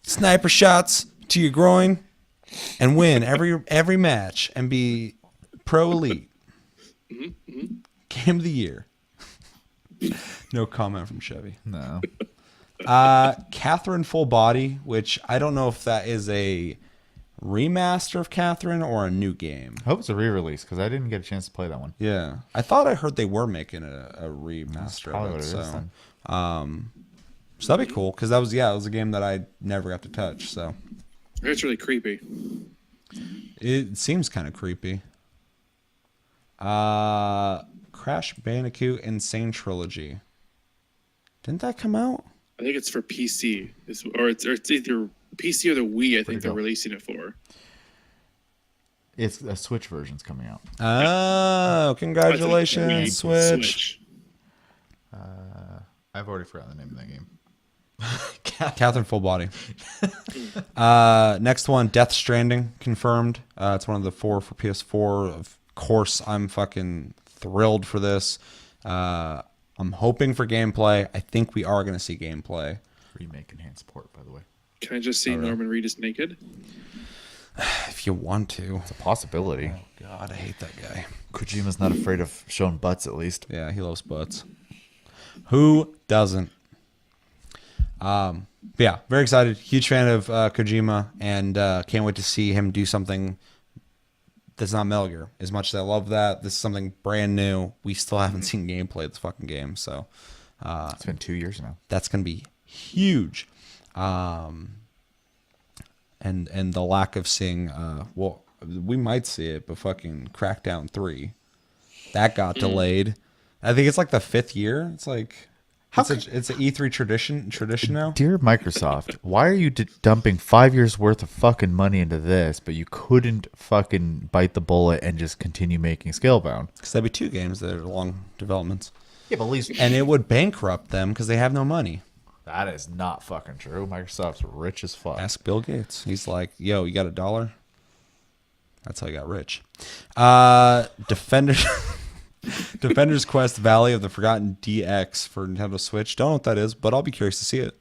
sniper shots to your groin and win every match and be pro elite. Game of the year. No comment from Chevy. No. Catherine Full Body, which I don't know if that is a remaster of Catherine or a new game. I hope it's a re-release because I didn't get a chance to play that one. Yeah, I thought I heard they were making a remaster probably of what it. it So, is then. so that'd be cool because it was a game that I never got to touch. So It's really creepy. it seems kind of creepy. Crash Bandicoot Insane Trilogy. Didn't that come out? I think it's for PC. It's either PC or the Wii. I think they're go? releasing it for. It's a Switch version's coming out. Oh, congratulations, I think Switch. I've already forgotten the name of that game. Catherine Full Body. Next one, Death Stranding, confirmed. It's one of the 4 for PS4. Of course, I'm fucking thrilled for this. I'm hoping for gameplay. I think we are going to see gameplay. Remake enhanced port, by the way. Can I just see Norman Reedus naked? If you want to. It's a possibility. Oh, God, I hate that guy. Kojima's not afraid of showing butts, at least. Yeah, he loves butts. Who doesn't? But yeah, very excited. Huge fan of Kojima, and can't wait to see him do something that's not Metal Gear. As much as I love that, this is something brand new. We still haven't seen gameplay of this fucking game, so It's been 2 years now. that's gonna be huge. And the lack of seeing, well, we might see it, but fucking Crackdown 3, that got delayed. I think it's like the 5th year. It's like it's an E3 tradition now. Dear Microsoft, why are you dumping 5 years worth of fucking money into this, but you couldn't fucking bite the bullet and just continue making Scalebound? Because that'd be 2 games that are long developments, Yeah, but at least and it would bankrupt them because they have no money. that is not fucking true. Microsoft's rich as fuck. Ask Bill Gates. He's like, "Yo, you got $1?" That's how he got rich. Defenders. Defender's Quest Valley of the Forgotten DX for Nintendo Switch. Don't know what that is, but I'll be curious to see it.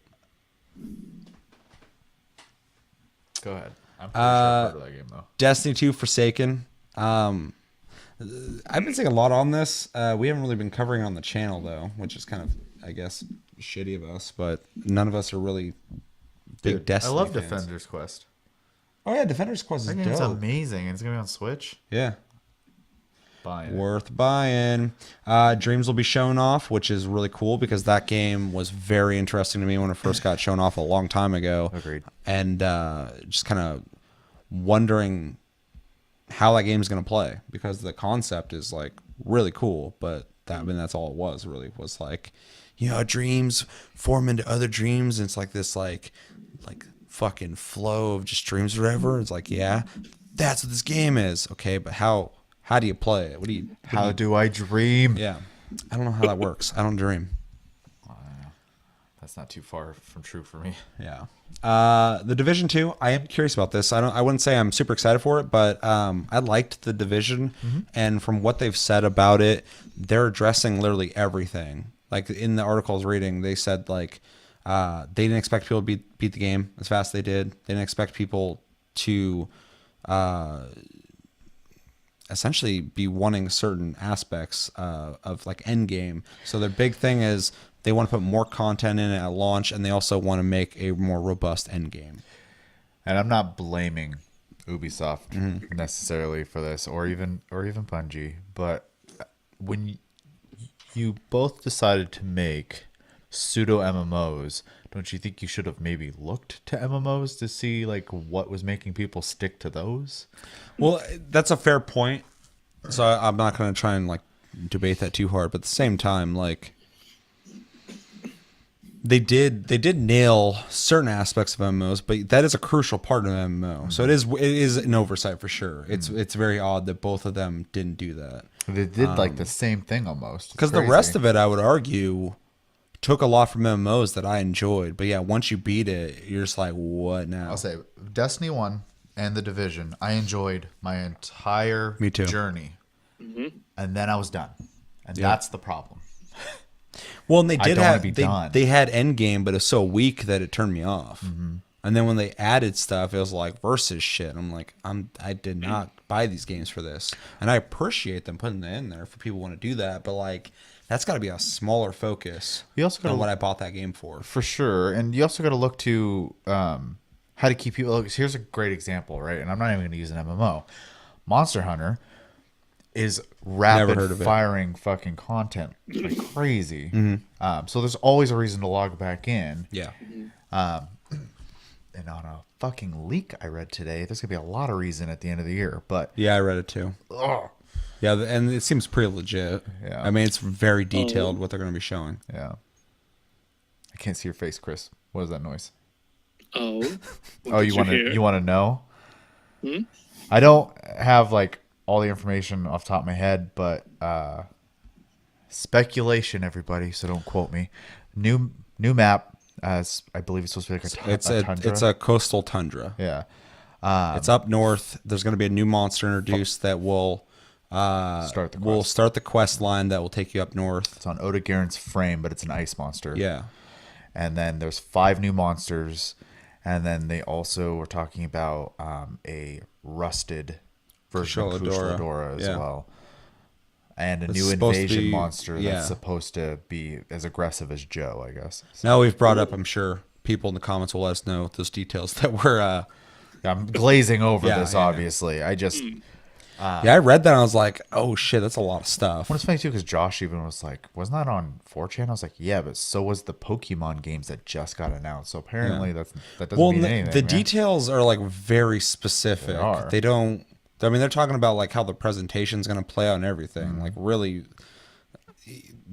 Go ahead. I'm pretty sure I've heard of that game though. Destiny 2 Forsaken. I've been seeing a lot on this. We haven't really been covering it on the channel though, which is kind of, I guess, shitty of us. But none of us are really big Dude, Destiny I love fans. Defender's Quest. Oh yeah, Defender's Quest is That game's dope. amazing. It's gonna be on Switch. Yeah. buying. Worth buying. Dreams will be shown off, which is really cool because that game was very interesting to me when it first got shown off a long time ago. Agreed. And just kind of wondering how that game is going to play because the concept is like really cool, but that's all it was really was like, dreams form into other dreams. And it's like this like fucking flow of just dreams or whatever. It's like, yeah, that's what this game is. Okay, but how do you play it? How do I dream? Yeah, I don't know how that works. I don't dream. That's not too far from true for me. Yeah. The Division 2, I am curious about this. I wouldn't say I'm super excited for it, but I liked the Division, and from what they've said about it, they're addressing literally everything. Like in the article I was reading, they said like they didn't expect people to beat the game as fast as they did. They didn't expect people to essentially be wanting certain aspects of like end game. So their big thing is they want to put more content in it at launch, and they also want to make a more robust end game. And I'm not blaming Ubisoft necessarily for this, or even Bungie, but when you both decided to make pseudo MMOs, don't you think you should have maybe looked to MMOs to see like what was making people stick to those? Well, that's a fair point. So I'm not going to try and like debate that too hard, but at the same time, like they did nail certain aspects of MMOs, but that is a crucial part of MMO. So it is an oversight for sure. It's very odd that both of them didn't do that. They did like the same thing almost. Because the rest of it, I would argue, took a lot from MMOs that I enjoyed. But yeah, once you beat it, you're just like, what now? I'll say Destiny 1 and The Division, I enjoyed my entire Me too. journey. And then I was done. And that's the problem. Well, and they I did don't wanna have be done. they had Endgame, but it's so weak that it turned me off. And then when they added stuff, it was like versus shit. I'm like, I did not buy these games for this, and I appreciate them putting that in there for people who want to do that. But like, that's got to be a smaller focus. You also than what I bought that game for sure. And you also got to look to how to keep people. Here's a great example, right? And I'm not even going to use an MMO. Monster Hunter is rapid firing fucking content like crazy. So there's always a reason to log back in. Yeah. And on a fucking leak I read today, there's gonna be a lot of reason at the end of the year. But yeah, I read it too. Yeah, and it seems pretty legit. Yeah. I mean, it's very detailed what they're going to be showing. Yeah. I can't see your face, Chris. What is that noise? Oh. You want to know? I don't have like all the information off the top of my head, but speculation, everybody. So don't quote me. New map. As I believe it's supposed to be like a tundra. It's a coastal tundra. Yeah. It's up north. There's going to be a new monster introduced that will start the quest line that will take you up north. It's on Oda Garen's frame, but it's an ice monster. Yeah. And then there's 5 new monsters, and then they also were talking about a rusted version of Kushaladora as well. And a new invasion monster that's supposed to be as aggressive as Joe, I guess. So. Now we've brought up, I'm sure people in the comments will let us know those details that we're... I'm glazing over this, obviously. I just... I read that and I was like, oh shit, that's a lot of stuff. Well, it's funny too because Josh even was like, wasn't that on 4chan? I was like, yeah, but so was the Pokemon games that just got announced. So apparently that doesn't mean anything. The details are like very specific. They don't... I mean, they're talking about like how the presentation's going to play out and everything. Like, really,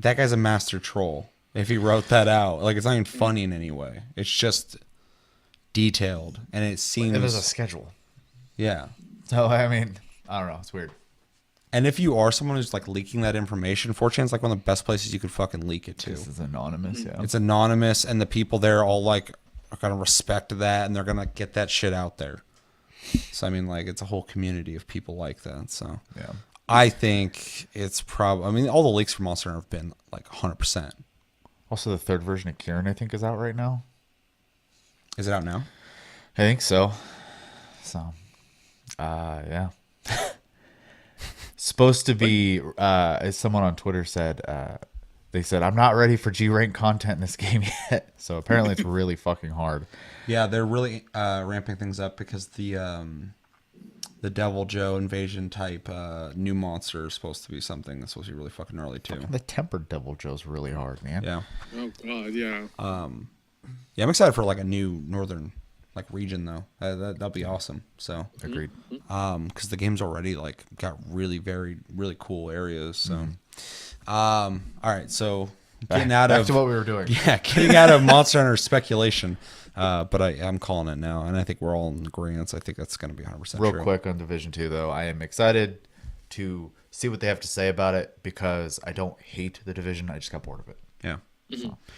that guy's a master troll. If he wrote that out, like, it's not even funny in any way. It's just detailed, and it seems. There's a schedule. Yeah. So I mean, I don't know. It's weird. And if you are someone who's like leaking that information, 4chan's like one of the best places you could fucking leak it to. This is anonymous. Yeah. It's anonymous, and the people there all like are gonna respect that, and they're gonna get that shit out there. So, I mean, like, it's a whole community of people like that. So, yeah, I think it's probably... I mean, all the leaks for Monster Hunter have been, like, 100%. Also, the 3rd version of Kieran, I think, is out right now. Is it out now? I think so. So, yeah. Supposed to be, as someone on Twitter said, they said, I'm not ready for G-rank content in this game yet. So, apparently, it's really fucking hard. Yeah, they're really ramping things up because the the Devil Joe invasion type new monster is supposed to be something that's supposed to be really fucking gnarly too. The tempered Devil Joe's really hard, man. Yeah. Oh god, yeah. Yeah, I'm excited for like a new northern like region though. That'll be awesome. So Agreed. because the game's already like got really cool areas. So all right, so getting out Back of to what we were doing. yeah, getting out of Monster Hunter speculation. But I'm calling it now, and I think we're all in agreement. I think that's going to be 100% Real true. quick on Division 2, though, I am excited to see what they have to say about it because I don't hate the division. I just got bored of it. Yeah.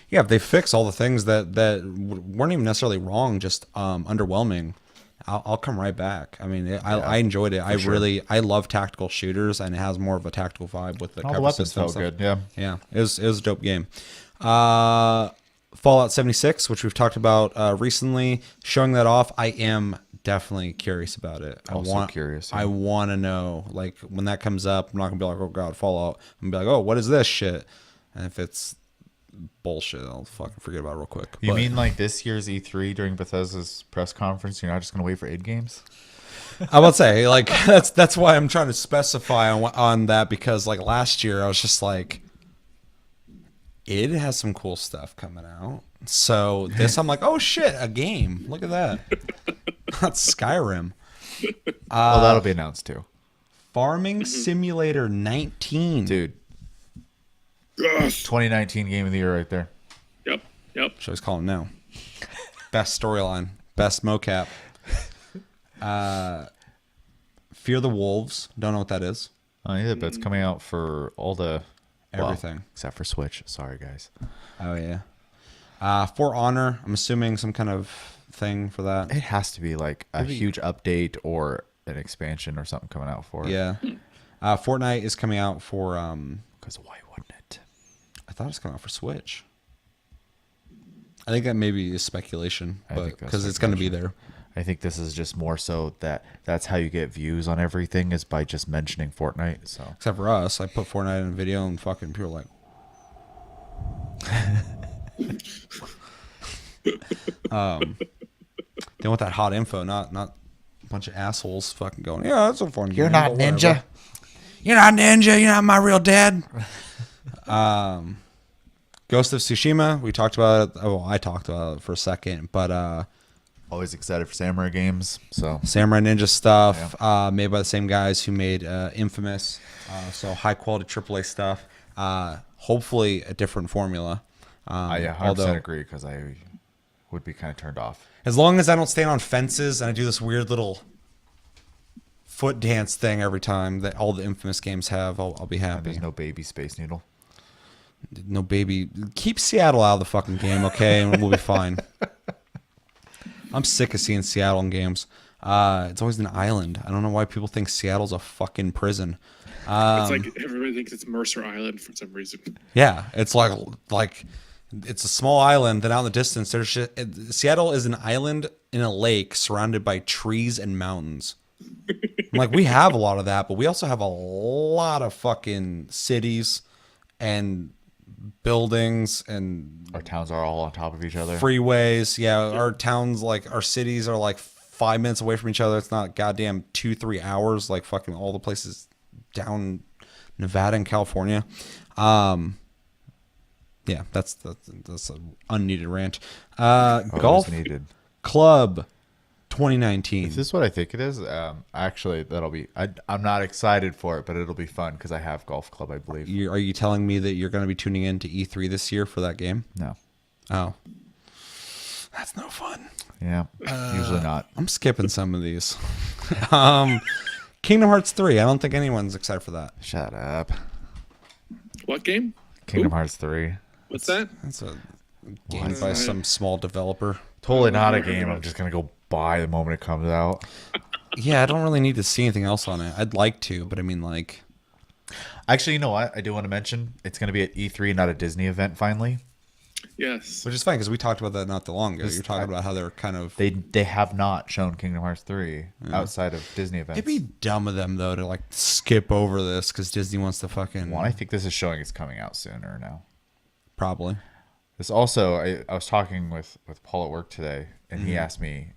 Yeah, if they fix all the things that weren't even necessarily wrong, just underwhelming, I'll come right back. I mean, I enjoyed it. I love tactical shooters, and it has more of a tactical vibe with the All the cover weapons system felt stuff. good, yeah. Yeah, it was a dope game. Fallout 76, which we've talked about recently, showing that off. I am definitely curious about it. Curious. Yeah. I want to know, like, when that comes up, I'm not gonna be like, oh god, Fallout. I'm gonna be like, oh, what is this shit? And if it's bullshit, I'll fucking forget about it real quick. You mean like this year's E3 during Bethesda's press conference? You're not just gonna wait for id games? I would say like that's why I'm trying to specify on that, because like last year I was just like, it has some cool stuff coming out. So this I'm like, oh shit, a game. Look at that. That's Skyrim. Well, that'll be announced too. Farming Simulator 19. Dude, Yes. 2019 game of the year right there. Yep. Should I just call it now? Best storyline. Best mocap. Fear the Wolves. Don't know what that is. Oh, yeah, but it's coming out for all the Everything. except for Switch. Sorry, guys. Oh, yeah. For Honor. I'm assuming some kind of thing for that. It has to be like a huge update or an expansion or something coming out for it. Yeah. Fortnite is coming out for... Because why wouldn't it? I thought it's coming out for Switch. I think that maybe is speculation, I but think that's because it's going to be speculation. there. I think this is just more so that's how you get views on everything is by just mentioning Fortnite. So Except for us, I put Fortnite in a video and fucking people are like, they want that hot info, not a bunch of assholes fucking going, yeah, that's a fun game. you're not but whatever." Ninja. You're not Ninja. You're not my real dad. Ghost of Tsushima. We talked about it. Oh, I talked about it for a second, but Always excited for samurai games. So Samurai Ninja stuff, made by the same guys who made Infamous. So high quality AAA stuff. Hopefully a different formula. I 100% agree because I would be kind of turned off. As long as I don't stand on fences and I do this weird little foot dance thing every time that all the Infamous games have, I'll be happy. There's no baby Space Needle. No baby. Keep Seattle out of the fucking game, okay? And we'll be fine. I'm sick of seeing Seattle in games. It's always an island. I don't know why people think Seattle's a fucking prison. It's like everybody thinks it's Mercer Island for some reason. Yeah, it's like it's a small island. Then out in the distance, there's Seattle is an island in a lake surrounded by trees and mountains. I'm like, we have a lot of that, but we also have a lot of fucking cities and buildings and Our towns are all on top of each other. freeways. Yeah, our towns, like our cities, are like 5 minutes away from each other. It's not goddamn 2-3 hours like fucking all the places down Nevada and California. Yeah, that's an unneeded rant. Golf needed. Club 2019. Is this what I think it is? Actually, that'll be. I'm not excited for it, but it'll be fun because I have golf club. I believe. Are you telling me that you're going to be tuning in to E3 this year for that game? No. Oh, that's no fun. Yeah. Usually not. I'm skipping some of these. Kingdom Hearts 3. I don't think anyone's excited for that. Shut up. What game? Kingdom Hearts 3. What's that? That's a game by some small developer. Totally not a game. I'm just gonna go buy the moment it comes out. Yeah, I don't really need to see anything else on it. I'd like to, but I mean, like, Actually, you know what? I do want to mention it's gonna be at E3, not a Disney event. Finally, Yes. which is fine because we talked about that not that long ago. You're talking about how they're kind of. they have not shown Kingdom Hearts 3 outside of Disney events. It'd be dumb of them though to like skip over this because Disney wants to fucking. One, I think this is showing it's coming out sooner now. Probably. This also, I was talking with Paul at work today, and he asked me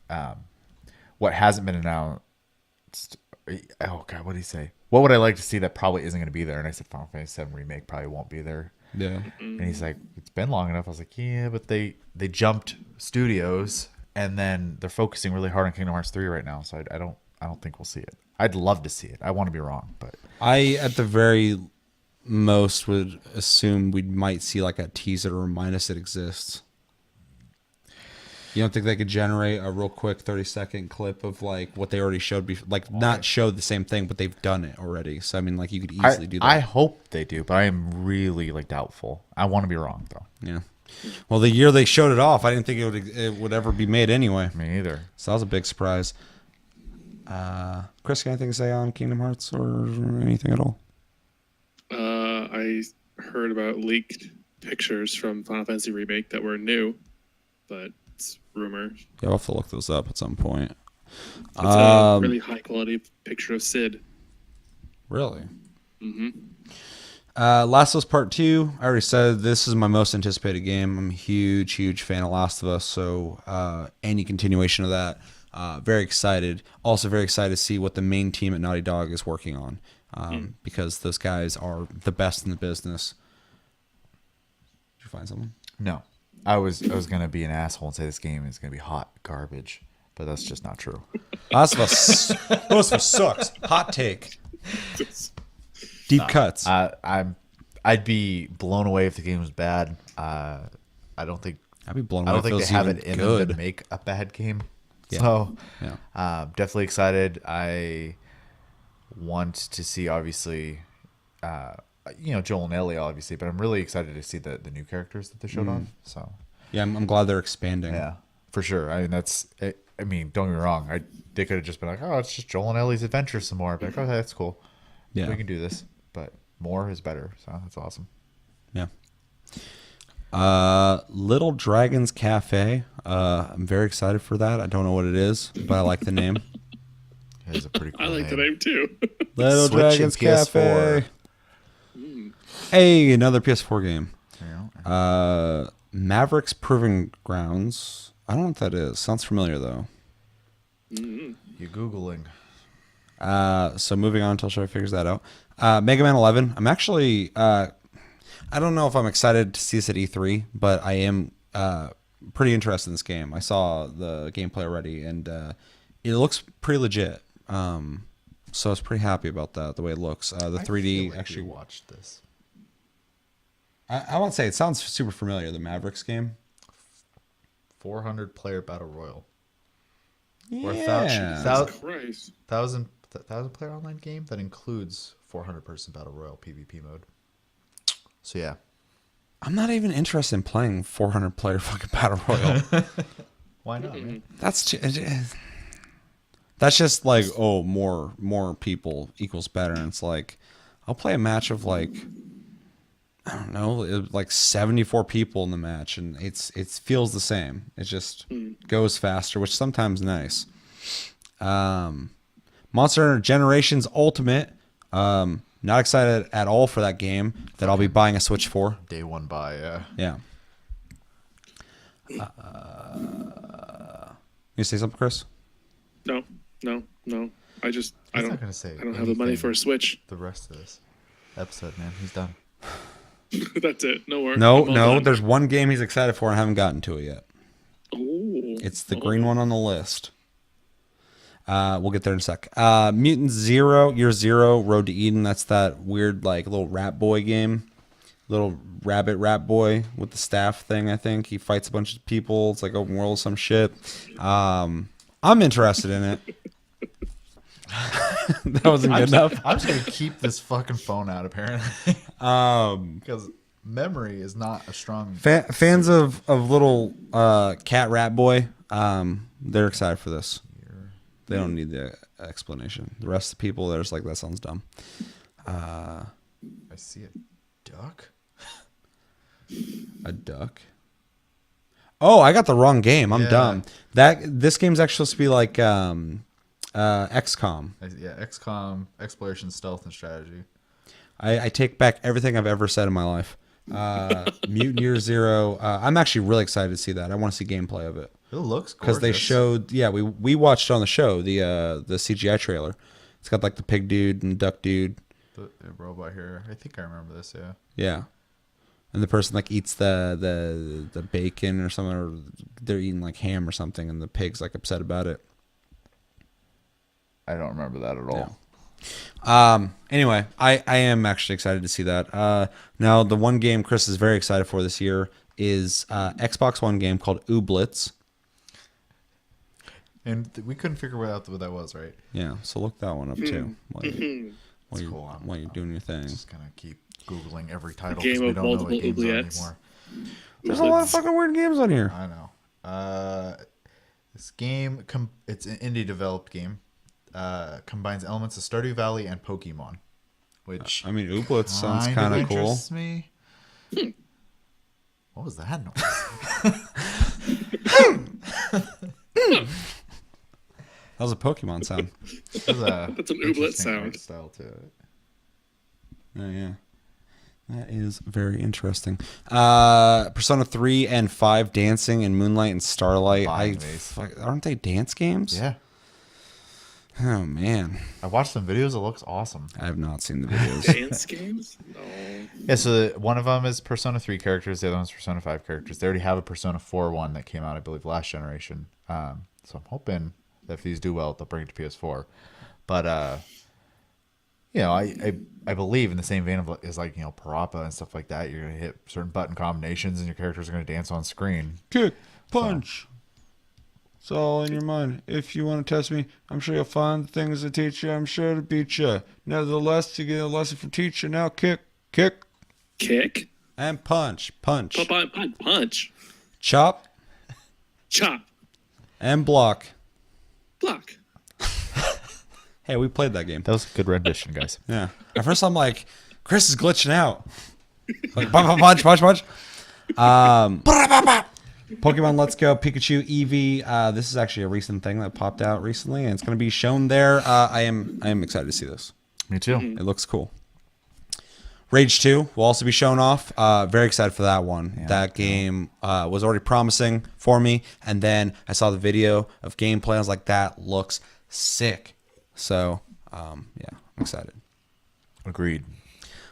what hasn't been announced oh god, what did he say? What would I like to see that probably isn't going to be there? And I said Final Fantasy VII remake probably won't be there. Yeah. And he's like, it's been long enough. I was like, yeah, but they jumped studios, and then they're focusing really hard on Kingdom Hearts 3 right now. So I don't think we'll see it. I'd love to see it. I want to be wrong, but I at the very most would assume we might see like a teaser to remind us it exists. You don't think they could generate a real quick 30-second clip of like what they already showed before? Like not show the same thing, but they've done it already. So I mean, like you could easily do that. I hope they do, but I am really like doubtful. I want to be wrong though. Yeah. Well, the year they showed it off, I didn't think it would ever be made anyway. Me either. So that was a big surprise. Chris, got anything to say on Kingdom Hearts or anything at all? I heard about leaked pictures from Final Fantasy Remake that were new, but it's rumor. Yeah, I'll have to look those up at some point. It's a really high quality picture of Sid. Really? Mm-hmm. Last of Us Part 2, I already said this is my most anticipated game. I'm a huge fan of Last of Us, so any continuation of that, very excited. Also very excited to see what the main team at Naughty Dog is working on, because those guys are the best in the business. Did you find something? No. I was gonna be an asshole and say this game is gonna be hot garbage, but that's just not true. Last of Us sucks. Hot take. Deep cuts. I'd be blown away if the game was bad. I don't think I'd be blown away. I don't think if they it have was it even in them good. to make a bad game. Yeah. So Yeah. definitely excited. I want to see obviously Joel and Ellie obviously, but I'm really excited to see the new characters that they showed off. So Yeah, I'm glad they're expanding. yeah, for sure. I mean don't get me wrong. They could have just been like, oh, it's just Joel and Ellie's adventure some more. I'd be like, okay, that's cool. Yeah. We can do this, but more is better. So that's awesome. Yeah. Little Dragons Cafe. I'm very excited for that. I don't know what it is, but I like the name. It is a pretty cool I like the name too. Little Switch Dragons and PS4. Cafe. Hey, another PS4 game. Yeah. Mavericks Proving Grounds. I don't know what that is. Sounds familiar though. You Googling. So moving on until Show figures that out. Mega Man 11. I'm actually, I don't know if I'm excited to see this at E3, but I am pretty interested in this game. I saw the gameplay already, and it looks pretty legit. So I was pretty happy about that, the way it looks. The 3D actually. Watched this. I won't say it sounds super familiar. The Mavericks game. 400 player battle royal. Yeah. Or Christ. 1,000 player online game that includes 400 person battle royal PvP mode. So yeah, I'm not even interested in playing 400 player fucking battle royal. why not? Man? That's just like, oh, more people equals better. And it's like, I'll play a match of like, I don't know, like 74 people in the match, and it feels the same. It just goes faster, which is sometimes nice. Monster Hunter Generations Ultimate. Not excited at all for that game that I'll be buying a Switch for. Day one buy. Yeah. You say something, Chris? No. I don't. not gonna say I don't have the money for a Switch. The rest of this episode, man, he's done. That's it. No work. No. Done. There's one game he's excited for, and I haven't gotten to it yet. Oh. It's the green one on the list. We'll get there in a sec. Mutant Zero, Year Zero, Road to Eden. That's that weird, like, little rat boy game. Little rabbit rat boy with the staff thing, I think. He fights a bunch of people. It's like open world, some shit. I'm interested in it. That wasn't good enough. I'm just gonna keep this fucking phone out, apparently. Because memory is not a strong. Fans of little cat rat boy, they're excited for this. They don't need the explanation. The rest of the people, they're just like, that sounds dumb. I see a duck. A duck? Oh, I got the wrong game. I'm dumb. This game's actually supposed to be like XCOM. Yeah, XCOM, exploration, stealth, and strategy. I take back everything I've ever said in my life. Mutant Year Zero. I'm actually really excited to see that. I want to see gameplay of it. It looks gorgeous. Because they showed, we watched on the show the CGI trailer. It's got like the pig dude and the duck dude. The robot here. I think I remember this. Yeah. Yeah. And the person like eats the bacon or something, or they're eating like ham or something, and the pig's like upset about it. I don't remember that at all. Yeah. Anyway, I am actually excited to see that. Now the one game Chris is very excited for this year is Xbox One game called Ooblets. And we couldn't figure out what that was, right? Yeah, so look that one up too while you're doing your thing. Just gonna keep Googling every title Game because we of don't know multiple what games are oubliettes. anymore. There's a lot of fucking weird games on here. I know. This game, it's an indie developed game. Combines elements of Stardew Valley and Pokemon, which I mean, Ooblets sounds kind of cool. interests me. What was that noise? That was a Pokemon sound. That's an ooblet sound. Style to it. Oh, yeah. That is very interesting. Persona 3 and 5 dancing and Moonlight and Starlight. Aren't they dance games? Yeah. Oh, man. I watched some videos. It looks awesome. I have not seen the videos. Dance games? No. Yeah, so one of them is Persona 3 characters. The other one's Persona 5 characters. They already have a Persona 4 one that came out, I believe, last generation. So I'm hoping that if these do well, they'll bring it to PS4. But, I believe in the same vein of is like, Parappa and stuff like that. You're going to hit certain button combinations and your characters are going to dance on screen. Kick, punch. It's all in your mind. If you want to test me, I'm sure you'll find the things that teach you. I'm sure to beat you. Nevertheless, you get a lesson from teacher. Now kick, and punch. Punch. Chop Chop. and block. Block. Hey, we played that game. That was a good rendition, guys. Yeah. At first, I'm like, Chris is glitching out. Like, punch. Pokemon Let's Go Pikachu Eevee. This is actually a recent thing that popped out recently, and it's going to be shown there. I am excited to see this. Me too. It looks cool. Rage 2 will also be shown off. Very excited for that one. Yeah, that game was already promising for me, and then I saw the video of gameplay. I was like, that looks sick. So, yeah, I'm excited. Agreed.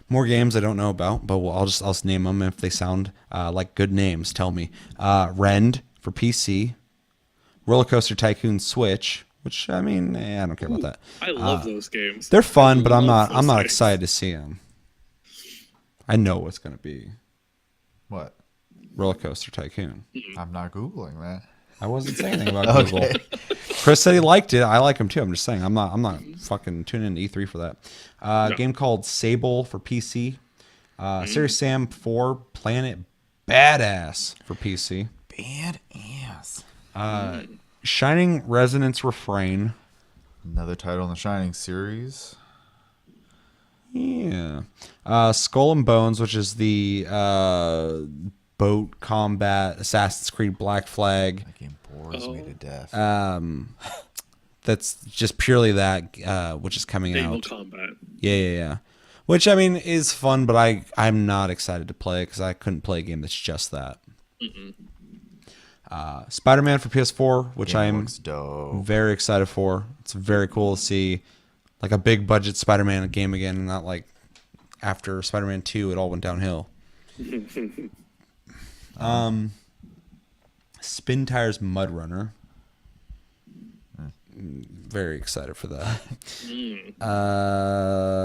More games I don't know about, but I'll just name them if they sound like good names. Tell me. Rend for PC, Roller Coaster Tycoon Switch, which I mean, I don't care about that. I love those games. They're fun, but I'm not excited to see them. I know what's gonna be What? Roller Coaster Tycoon. I'm not Googling that. I wasn't saying anything about Google. Chris said he liked it. I like him too. I'm just saying I'm not fucking tuning in to E3 for that. No. Game called Sable for PC. Serious Sam 4 Planet Badass for PC. Badass. Shining Resonance Refrain. Another title in the Shining series. Yeah. Skull and Bones, which is the boat combat Assassin's Creed Black Flag. That game bores me to death. That's just purely that, which is coming Naval out. combat. Yeah. Which, I mean, is fun, but I'm not excited to play because I couldn't play a game that's just that. Spider-Man for PS4, which I am looks dope. very excited for. It's very cool to see like a big budget Spider-Man game again, and not like after Spider-Man 2 it all went downhill. Spin Tires Mud Runner. Very excited for that.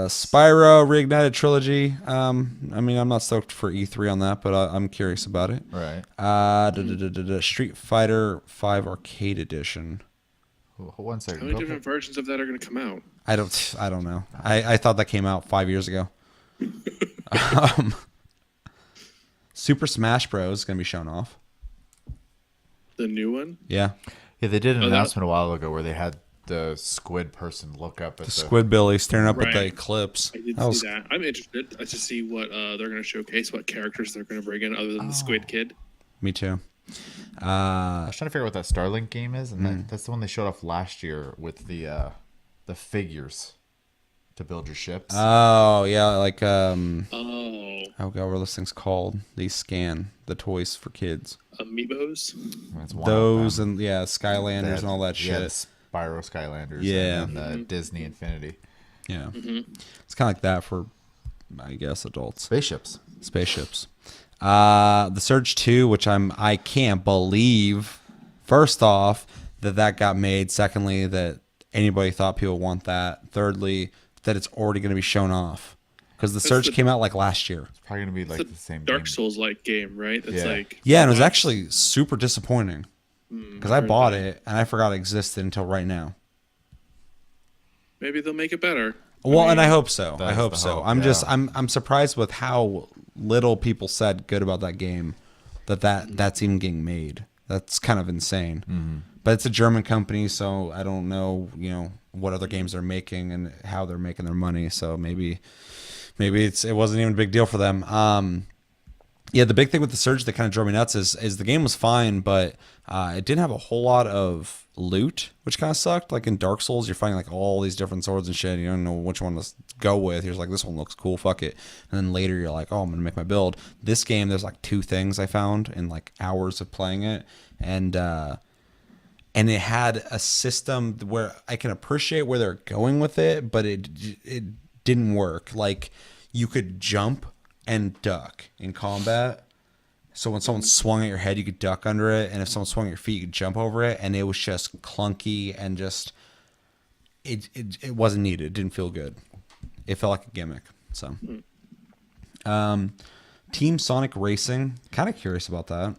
Spyro Reignited Trilogy. I mean, I'm not stoked for E3 on that, but I'm curious about it. Right. Street Fighter 5 Arcade Edition. One second. How many different versions of that are going to come out? I don't know. I thought that came out 5 years ago. Super Smash Bros. Is going to be shown off. The new one? Yeah. Yeah, they did an announcement a while ago where they had the squid person look up at the Squidbilly staring up at the Right. eclipse. I did That was- see that. I'm interested to see what they're going to showcase, what characters they're going to bring in other than the Squid Kid. Me too. I was trying to figure out what that Starlink game is, and that's the one they showed off last year with the figures to build your ships. Oh yeah, like Oh, oh god, what are those things called? These scan the toys for kids. Amiibos? That's one of Those them. and yeah, Skylanders and all that Yeah, shit. Spyro Skylanders, Yeah. and then Disney Infinity. Yeah. It's kind of like that for, I guess, adults. Spaceships. The Surge 2, which I can't believe, first off, that got made. Secondly, that anybody thought people want that. Thirdly, that it's already going to be shown off. Because the Surge came out like last year. It's probably going to be like the same Dark game. Souls-like game, right? That's like Yeah, and it was actually super disappointing. Because I bought it, and I forgot it existed until right now. Maybe they'll make it better. Well, and I hope so. I That's hope the so. hope, I'm yeah. just I'm surprised with how little people said good about that game. That's even getting made. That's kind of insane. But it's a German company, so I don't know, what other games they're making and how they're making their money. So maybe it wasn't even a big deal for them. Yeah, the big thing with the Surge that kind of drove me nuts is the game was fine, but it didn't have a whole lot of loot, which kind of sucked. Like in Dark Souls, you're finding like all these different swords and shit. And you don't know which one to go with. You're just like, this one looks cool, fuck it. And then later you're like, oh, I'm gonna make my build. This game, there's like 2 things I found in like hours of playing it, and it had a system where I can appreciate where they're going with it, but it didn't work. Like you could jump and duck in combat. So when someone swung at your head, you could duck under it, and if someone swung at your feet, you could jump over it. And it was just clunky and just it wasn't needed. It didn't feel good. It felt like a gimmick. So, Team Sonic Racing, kind of curious about that.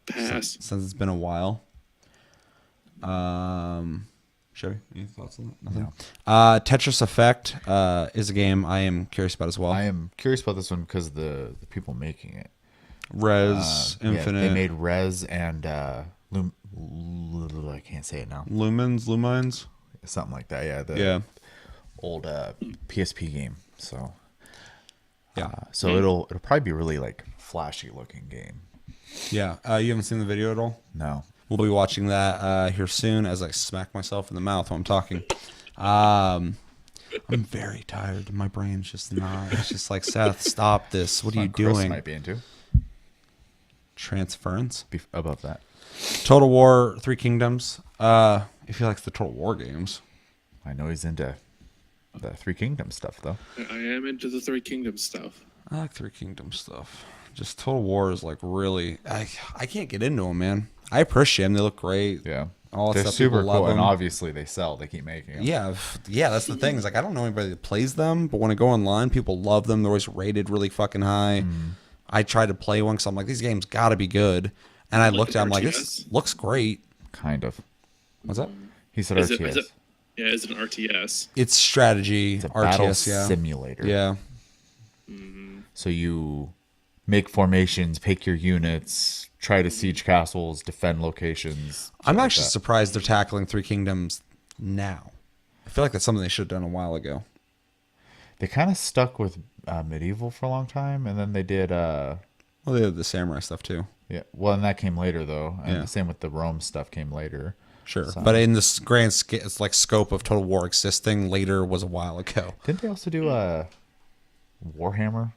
Pass. Since it's been a while. Sherry, any thoughts on that? Nothing. Tetris Effect is a game I am curious about as well. I am curious about this one because the people making it. Res, Infinite. They made Res and I can't say it now. Lumines. Something like that. Yeah. Yeah. Old PSP game. So Yeah. so it'll probably be a really like flashy looking game. Yeah. You haven't seen the video at all? No. We'll be watching that here soon as I smack myself in the mouth while I'm talking. I'm very tired. My brain's just not. It's just like, Seth, stop this. What are you Chris doing? might be into Transference. above that. Total War 3 Kingdoms. If he likes the Total War games. I know he's into the Three Kingdoms stuff though. I am into the Three Kingdoms stuff. I like 3 Kingdoms stuff. Just Total War is like really. I can't get into them, man. I appreciate them. They look great. Yeah. All that They're stuff, super people love cool, and them. obviously they sell. They keep making them. Yeah, that's the thing. Is like I don't know anybody that plays them, but when I go online, people love them. They're always rated really fucking high. I tried to play one because I'm like, these games got to be good, and I looked at them like, this looks great. Kind of. What's that? He said Is RTS. it's an RTS. It's strategy, It's a battle RTS. Yeah, simulator. yeah. So you make formations, pick your units, try to siege castles, defend locations. I'm stuff like actually that. surprised they're tackling 3 Kingdoms now. I feel like that's something they should have done a while ago. They kind of stuck with medieval for a long time, and then they did. Well, they did the samurai stuff too. Yeah. Well, and that came later though, and Yeah. the same with the Rome stuff came later. Sure, So- but in this grand scope of Total War existing, later was a while ago. Didn't they also do a Warhammer?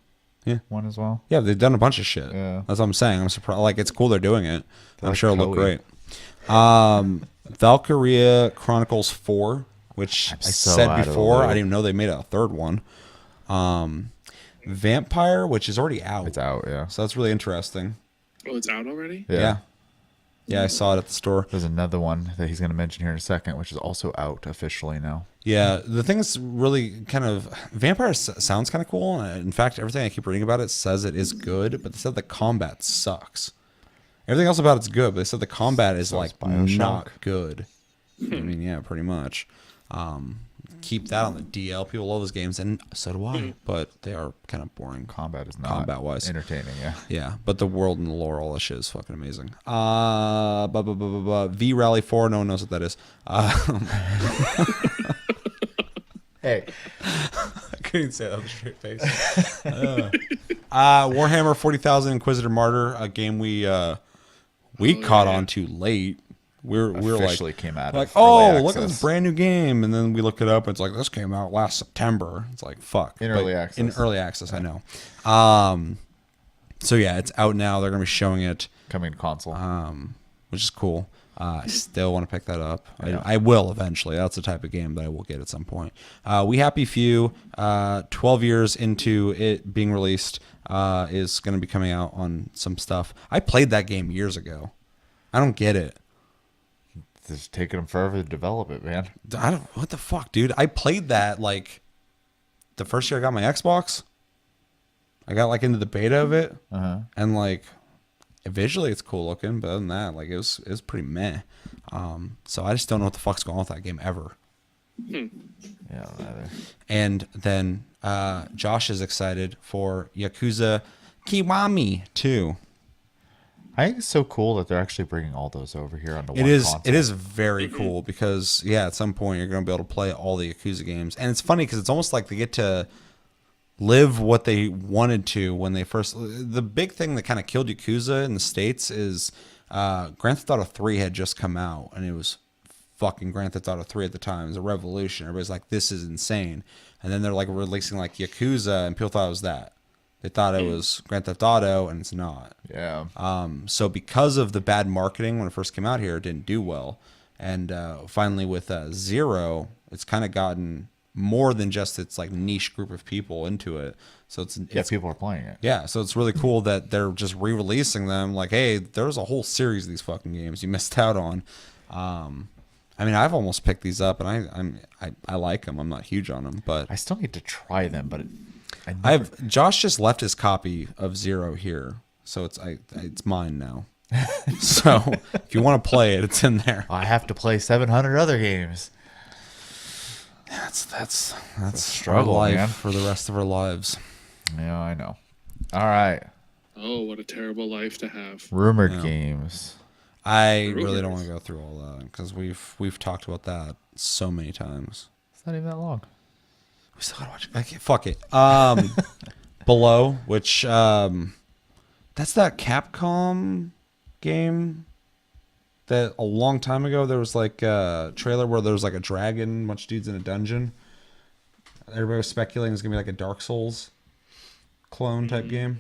Yeah. One as well. Yeah, they've done a bunch of shit. Yeah. That's what I'm saying. I'm surprised. Like, it's cool they're doing it. I'm like sure it'll look Koei. great. Valkyria Chronicles 4, which I so said out of the before. I loop. didn't even know they made a third one. Vampire, which is already out. It's out. Yeah. So that's really interesting. Oh, it's out already? Yeah. Yeah, I saw it at the store. There's another one that he's going to mention here in a second, which is also out officially now. Yeah, the thing is really kind of Vampire sounds kind of cool. In fact, everything I keep reading about it says it is good, but they said the combat sucks. Everything else about it's good, but they said the combat is like BioShock. not good. I mean, yeah, pretty much. Keep that on the DL. People love those games, and so do I. But they are kind of boring. Combat is not Combat-wise. entertaining. Yeah. Yeah, but the world and the lore, all that shit is fucking amazing. V Rally 4, no one knows what that is. Hey. I couldn't say that with a straight face. Warhammer 40,000 Inquisitor Martyr, a game we caught on to late. We're Officially like, came out like of oh, early look at this access. brand new game, and then we look it up. And it's like this came out last September. It's like fuck. In But early access. In early access, I know. So yeah, it's out now. They're gonna be showing it. Coming to console. which is cool. I still want to pick that up. Yeah. I will eventually. That's the type of game that I will get at some point. We Happy Few, 12 years into it being released, is going to be coming out on some stuff. I played that game years ago. I don't get it. It's taking them forever to develop it, man. What the fuck, dude? I played that like the first year I got my Xbox. I got like into the beta of it, and like visually it's cool looking, but other than that, like it was pretty meh. So I just don't know what the fuck's going on with that game ever. Yeah, either. And then Josh is excited for Yakuza Kiwami 2. I think it's so cool that they're actually bringing all those over here onto one It is console. very cool because at some point you're going to be able to play all the Yakuza games, and it's funny because it's almost like they get to live what they wanted to when they first. The big thing that kind of killed Yakuza in the States is Grand Theft Auto 3 had just come out, and it was fucking Grand Theft Auto 3 at the time. It was a revolution. Everybody's like, this is insane. And then they're like releasing like Yakuza, and people thought it was that. They thought it was Grand Theft Auto, and it's not. Yeah. So because of the bad marketing when it first came out here, it didn't do well. And finally with Zero, it's kind of gotten more than just its like niche group of people into it. So it's People are playing it. yeah, so it's really cool that they're just re-releasing them. Like, hey, there's a whole series of these fucking games you missed out on. I mean, I've almost picked these up, and I like them. I'm not huge on them, but I still need to try them, but Josh just left his copy of Zero here, so it's mine now. So if you want to play it, it's in there. I have to play 700 other games. That's struggle, our life man. for the rest of our lives. Yeah, I know. All right. Oh, what a terrible life to have. Rumored games. I really don't want to go through all that because we've talked about that so many times. It's not even that long. We still gotta watch it. Okay, fuck it. Below, which that's that Capcom game that a long time ago there was like a trailer where there was like a dragon, bunch of dudes in a dungeon. Everybody was speculating it's gonna be like a Dark Souls clone type game.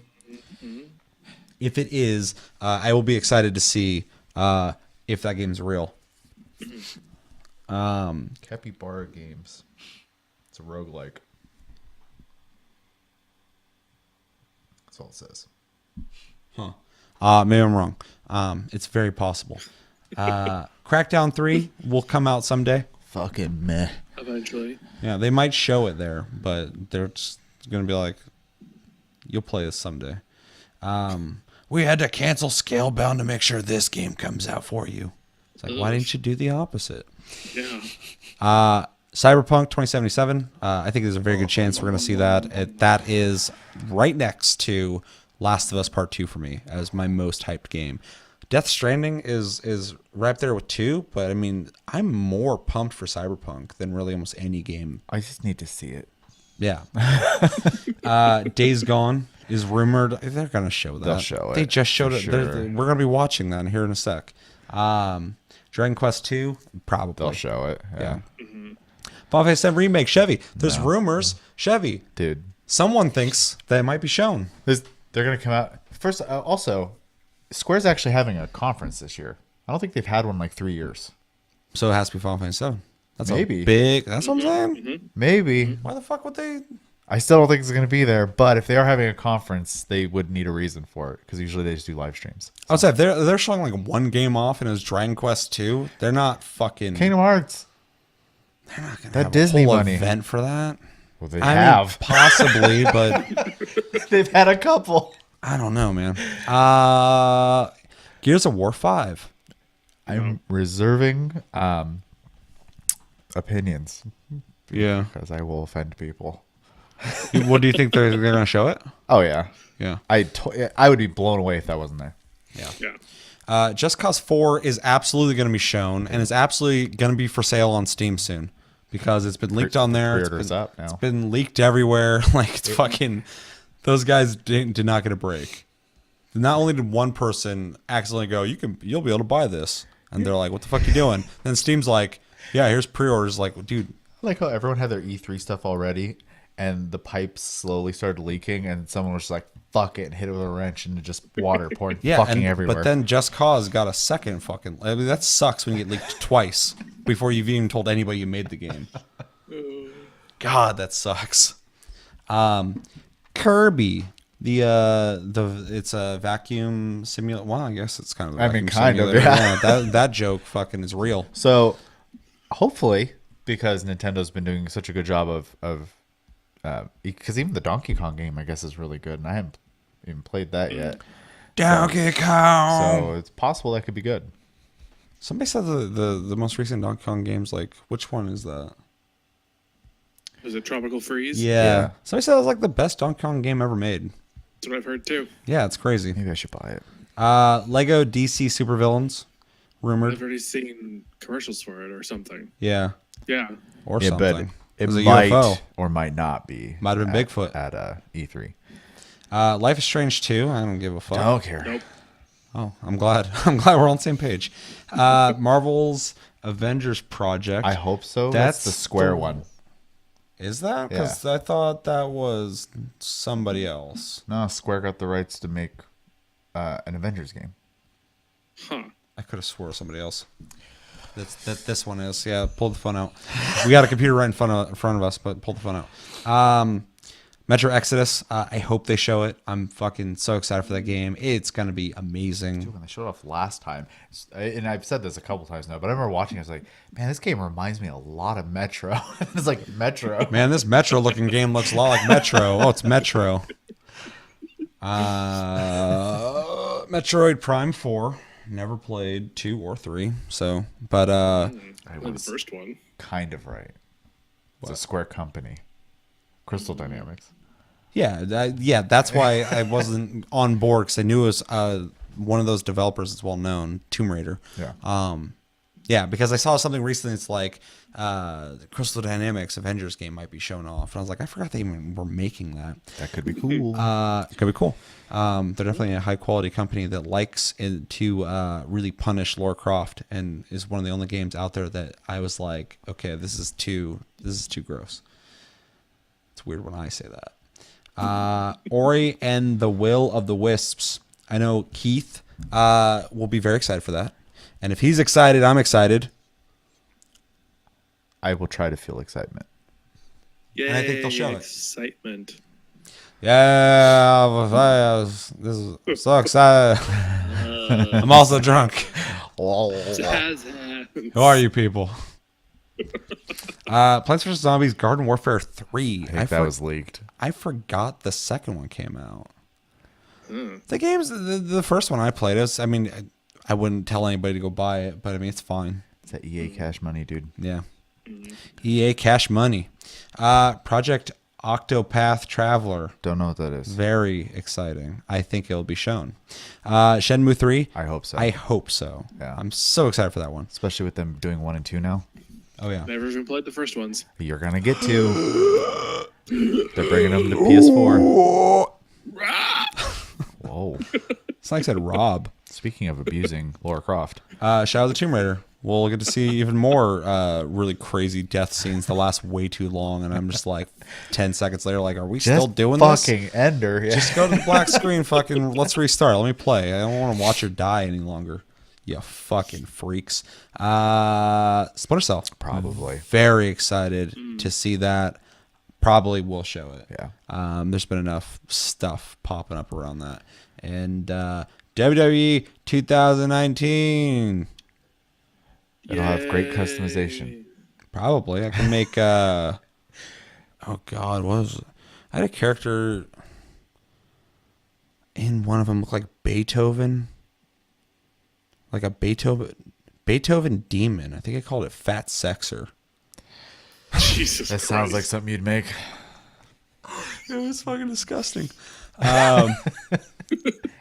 If it is, I will be excited to see if that game's real. Capybara Games. It's a roguelike. That's all it says. Maybe I'm wrong. It's very possible. Crackdown 3 will come out someday. Fucking meh. Eventually. Yeah, they might show it there, but they're just going to be like, you'll play this someday. We had to cancel Scalebound to make sure this game comes out for you. It's like, why didn't you do the opposite? Yeah. Cyberpunk 2077. I think there's a very good chance we're going to see that. That is right next to Last of Us Part 2 for me as my most hyped game. Death Stranding is right up there with 2, but I mean, I'm more pumped for Cyberpunk than really almost any game. I just need to see it. Yeah. Days Gone is rumored. They're going to show that. They'll show it. They just showed for it. sure. We're going to be watching that here in a sec. Dragon Quest 2, probably. They'll show it. Yeah. Final Fantasy 7 Remake, Chevy. There's rumors. Chevy. Dude. Someone thinks that it might be shown. They're going to come out. First, also, Square's actually having a conference this year. I don't think they've had one in like 3 years. So it has to be Final Fantasy 7. That's Maybe. That's what I'm saying. Maybe. Why the fuck would they? I still don't think it's going to be there, but if they are having a conference, they would need a reason for it because usually they just do live streams. I would say if they're showing like one game off and it was Dragon Quest 2, they're not fucking. Kingdom Hearts. They're not gonna That have Disney a whole money. event for that. Well, they I have. mean, possibly, but They've had a couple. I don't know, man. Gears of War 5. I'm reserving opinions Yeah. because I will offend people. What do you think they're going to show it? Oh, yeah. Yeah. I would be blown away if that wasn't there. Yeah. Just Cause 4 is absolutely going to be shown and is absolutely going to be for sale on Steam soon because it's been leaked on there. Pre-order's up now. It's been leaked everywhere. Like, it's fucking. Those guys did not get a break. Not only did one person accidentally go, you'll be able to buy this, and they're like, what the fuck you doing? Then Steam's like, yeah, here's pre-orders. Like, dude, I like how everyone had their E3 stuff already, and the pipes slowly started leaking, and someone was just like, fuck it, and hit it with a wrench, and just water pouring Yeah, fucking everywhere. but then Just Cause got a second fucking. I mean, that sucks when you get leaked twice before you've even told anybody you made the game. God, that sucks. Kirby, it's a vacuum simulator. Well, I guess it's kind of. A vacuum simulator. Yeah. That joke fucking is real. So, hopefully, because Nintendo's been doing such a good job of because even the Donkey Kong game, I guess, is really good, and I haven't even played that yet. Donkey Kong. So it's possible that could be good. Somebody said the most recent Donkey Kong games, like, which one is that? Was it Tropical Freeze? Yeah. Somebody said it was like the best Donkey Kong game ever made. That's what I've heard too. Yeah, it's crazy. Maybe I should buy it. Lego DC Supervillains, rumored. I've already seen commercials for it or something. Yeah. Yeah. Or Yeah, something. but it was a might UFO. or might not be. Might have been Bigfoot. At E3. Life is Strange 2. I don't give a fuck. Don't care. Nope. Oh, I'm glad. I'm glad we're on the same page. Marvel's Avengers Project. I hope so. That's That's the Square one. Is that? Because I thought that was somebody else. No, Square got the rights to make an Avengers game. Huh. I could have swore somebody else. This one is. Yeah, pull the phone out. We got a computer right in front of us, but pull the phone out. Metro Exodus. I hope they show it. I'm fucking so excited for that game. It's gonna be amazing. Dude, when they showed off last time, and I've said this a couple times now, but I remember watching. I was like, "Man, this game reminds me a lot of Metro." It's like Metro. Man, this Metro looking game looks a lot like Metro. Oh, it's Metro. Metroid Prime 4. Never played 2 or 3. So, but I The was first one. kind of right. It's a Square company, Crystal Dynamics. yeah, that's why I wasn't on board because I knew it was one of those developers that's well known, Tomb Raider. Yeah. Yeah, because I saw something recently. It's like Crystal Dynamics Avengers game might be shown off, and I was like, I forgot they even were making that. That could be cool. Could be cool. They're definitely a high quality company that likes to really punish Lara Croft, and is one of the only games out there that I was like, okay, this is too gross. It's weird when I say that. Ori and the Will of the Wisps. I know Keith will be very excited for that, and if he's excited, I'm excited. I will try to feel excitement. Yay, And I think they'll show it. excitement. Yeah, this is so excited. I'm also drunk. Jazz Who are you people? Plants vs. Zombies Garden Warfare 3. I think that was leaked. I forgot the second one came out. The game's the first one I played. I mean, I wouldn't tell anybody to go buy it, but I mean, it's fine. It's that EA cash money, dude. Yeah. EA Cash Money. Project Octopath Traveler. Don't know what that is. Very exciting. I think it'll be shown. Shenmue 3. I hope so. I hope so. Yeah. I'm so excited for that one. Especially with them doing 1 and 2 now. Oh, yeah. Never even played the first ones. You're going to get to. They're bringing them to PS4. Whoa. It's like I said, Rob. Speaking of abusing Lara Croft. Shadow of the Tomb Raider. We'll get to see even more really crazy death scenes that last way too long, and I'm just like 10 seconds later, like, are we still doing this? Fucking Ender. Yeah. Just go to the black screen, fucking, let's restart. Let me play. I don't want to watch her die any longer. You fucking freaks. Splinter Cell. Probably. Very excited to see that. Probably will show it. Yeah. There's been enough stuff popping up around that. And WWE 2019. It'll have great Yay. customization. Probably. I can make oh god, what was it? I had a character in one of them look like Beethoven. Like a Beethoven demon. I think I called it Fat Sexer. Jesus That Christ. sounds like something you'd make. It was fucking disgusting.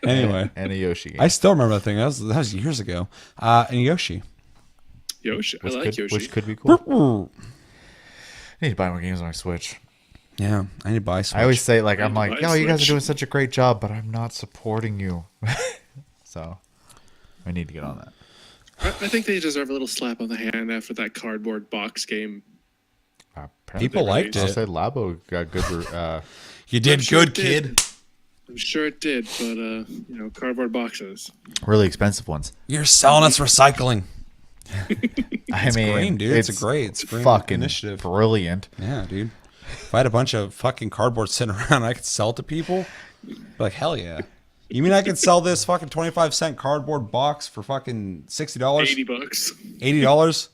Anyway. And a Yoshi game. I still remember that thing. That was years ago. And Yoshi. Yoshi. I like could, Yoshi. Which could be cool. I need to buy more games on my Switch. Yeah, I need to buy Switch. I always say, like, I'm buy like, yo, you guys are Switch. doing such a great job, but I'm not supporting you. So, I need to get on that. I think they deserve a little slap on the hand after that cardboard box game. People liked I it. said Labo got good. You did Sure good, did. kid. I'm sure it did, but cardboard boxes. Really expensive ones. You're selling us recycling. I mean, green, dude. It's a green fucking initiative. brilliant. Yeah, dude. If I had a bunch of fucking cardboard sitting around, I could sell it to people. Be like, hell yeah. You mean I could sell this fucking 25-cent cardboard box for fucking $60? $80. $80?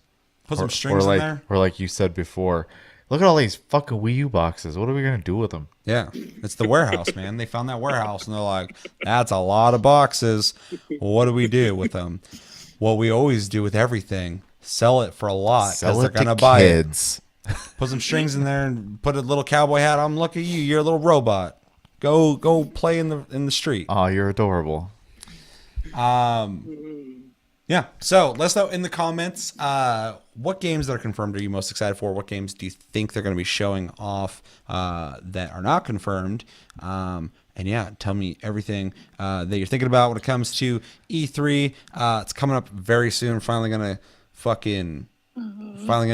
Put some strings in there. Or like you said before, look at all these fucking Wii U boxes. What are we gonna do with them? Yeah, it's the warehouse, man. They found that warehouse, and they're like, that's a lot of boxes. Well, what do we do with them? What we always do with everything, sell it for a lot because Sell they're it going to to buy kids. it. Put some strings in there and put a little cowboy hat on. Look at you. You're a little robot. Go play in the street. Oh, you're adorable. Yeah. So let us know in the comments what games that are confirmed are you most excited for? What games do you think they're going to be showing off that are not confirmed? And yeah, tell me everything that you're thinking about when it comes to E3. It's coming up very soon. Finally gonna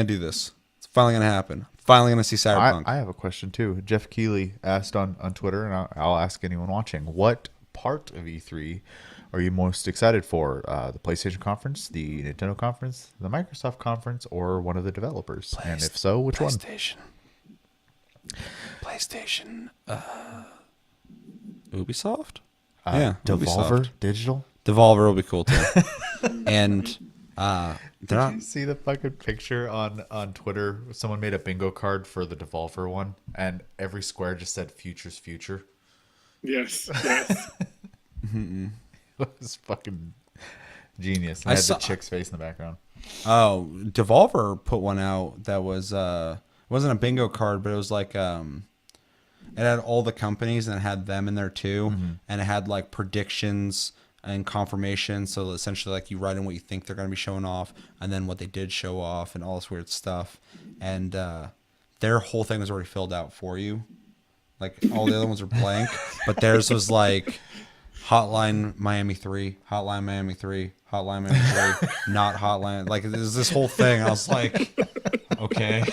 do this. It's finally gonna happen. Finally gonna see Cyberpunk. I have a question too. Jeff Keighley asked on Twitter, and I'll ask anyone watching: what part of E3 are you most excited for? The PlayStation conference, the Nintendo conference, the Microsoft conference, or one of the developers? And if so, which one? PlayStation. Ubisoft? Devolver Ubisoft. Digital. Devolver will be cool too. And they're Did not. you see the fucking picture on Twitter? Someone made a bingo card for the Devolver one, and every square just said "Future's Future." Yes. It was fucking genius. I I had saw- the chick's face in the background. Oh, Devolver put one out that was it wasn't a bingo card, but it was like it had all the companies and it had them in there too, and it had like predictions and confirmation. So essentially, like you write in what you think they're going to be showing off, and then what they did show off, and all this weird stuff. And their whole thing was already filled out for you. Like all the other ones were blank, but theirs was like Hotline Miami 3, Hotline Miami 3, Hotline Miami 3, not Hotline. Like there's this whole thing. I was like, okay.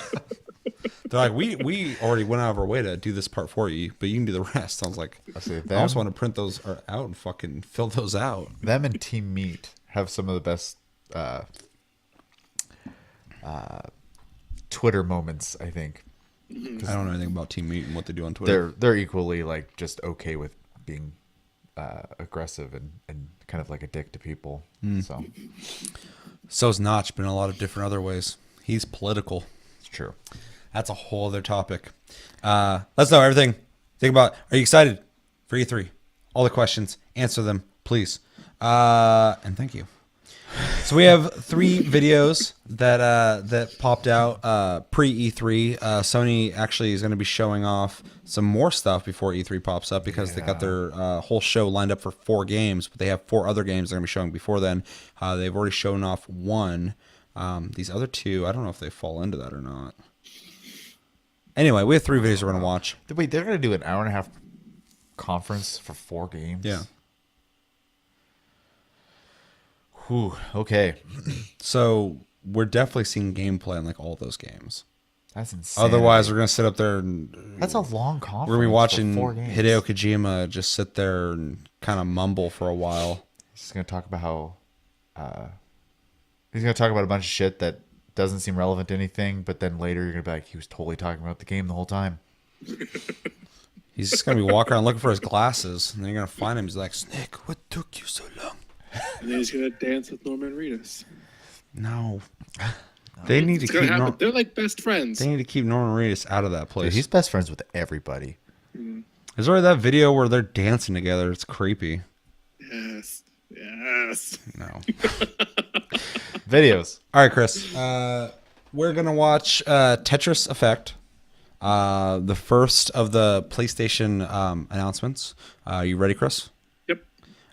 They're like, we already went out of our way to do this part for you, but you can do the rest. I was like, I just want to print those out and fucking fill those out. Them and Team Meat have some of the best Twitter moments, I think. I don't know anything about Team Meat and what they do on Twitter. They're equally like just okay with being aggressive and kind of like a dick to people. So's Notch, but in a lot of different other ways. He's political. It's true. That's a whole other topic. Let's know everything. Think about, are you excited for E3? All the questions, answer them, please. And thank you. So we have 3 videos that popped out pre E3. Sony actually is going to be showing off some more stuff before E3 pops up because they got their whole show lined up for 4 games, but they have 4 other games they're going to be showing before then. They've already shown off 1. These other 2, I don't know if they fall into that or not. Anyway, we have 3 videos we're going to watch. Wait, they're going to do an hour and a half conference for 4 games? Yeah. Whew, okay. So we're definitely seeing gameplay in like all those games. That's insane. Otherwise, we're going to sit up there and That's a long conference. we're going to be watching for 4 games. Hideo Kojima just sit there and kind of mumble for a while. He's going to talk about how he's going to talk about a bunch of shit that doesn't seem relevant to anything, but then later you're going to be like, he was totally talking about the game the whole time. He's just going to be walking around looking for his glasses, and then you're going to find him. He's like, Snake, what took you so long? And then he's gonna dance with Norman Reedus. No. They need to It's gonna keep happen. They're like best friends. they need to keep Norman Reedus out of that place. Dude, he's best friends with everybody. There's already that video where they're dancing together. It's creepy. Yes. No. Videos. All right, Chris. We're gonna watch Tetris Effect, the first of the PlayStation announcements. You ready, Chris? Yep.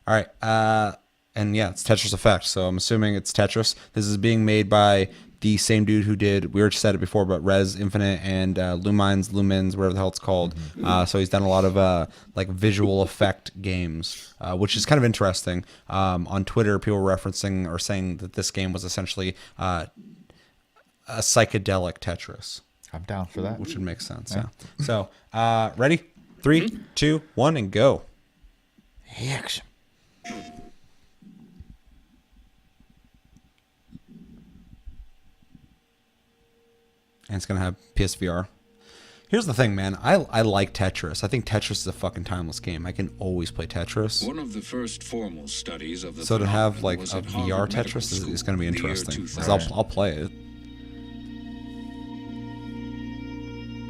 All right. And yeah, it's Tetris Effect. So I'm assuming it's Tetris. This is being made by the same dude who did, we already said it before, but Res Infinite and Lumens, whatever the hell it's called. So he's done a lot of like visual effect games, which is kind of interesting. On Twitter, people were referencing or saying that this game was essentially a psychedelic Tetris, I'm down for that. which would make sense. Yeah. So ready? 3, 2, 1, and go. Action. And it's gonna have PSVR. Here's the thing, man. I like Tetris. I think Tetris is a fucking timeless game. I can always play Tetris. One of the first formal studies of the So to have like was a at VR Harvard Medical Tetris is School going to be in the year interesting. 'Cause 2000. I'll play it.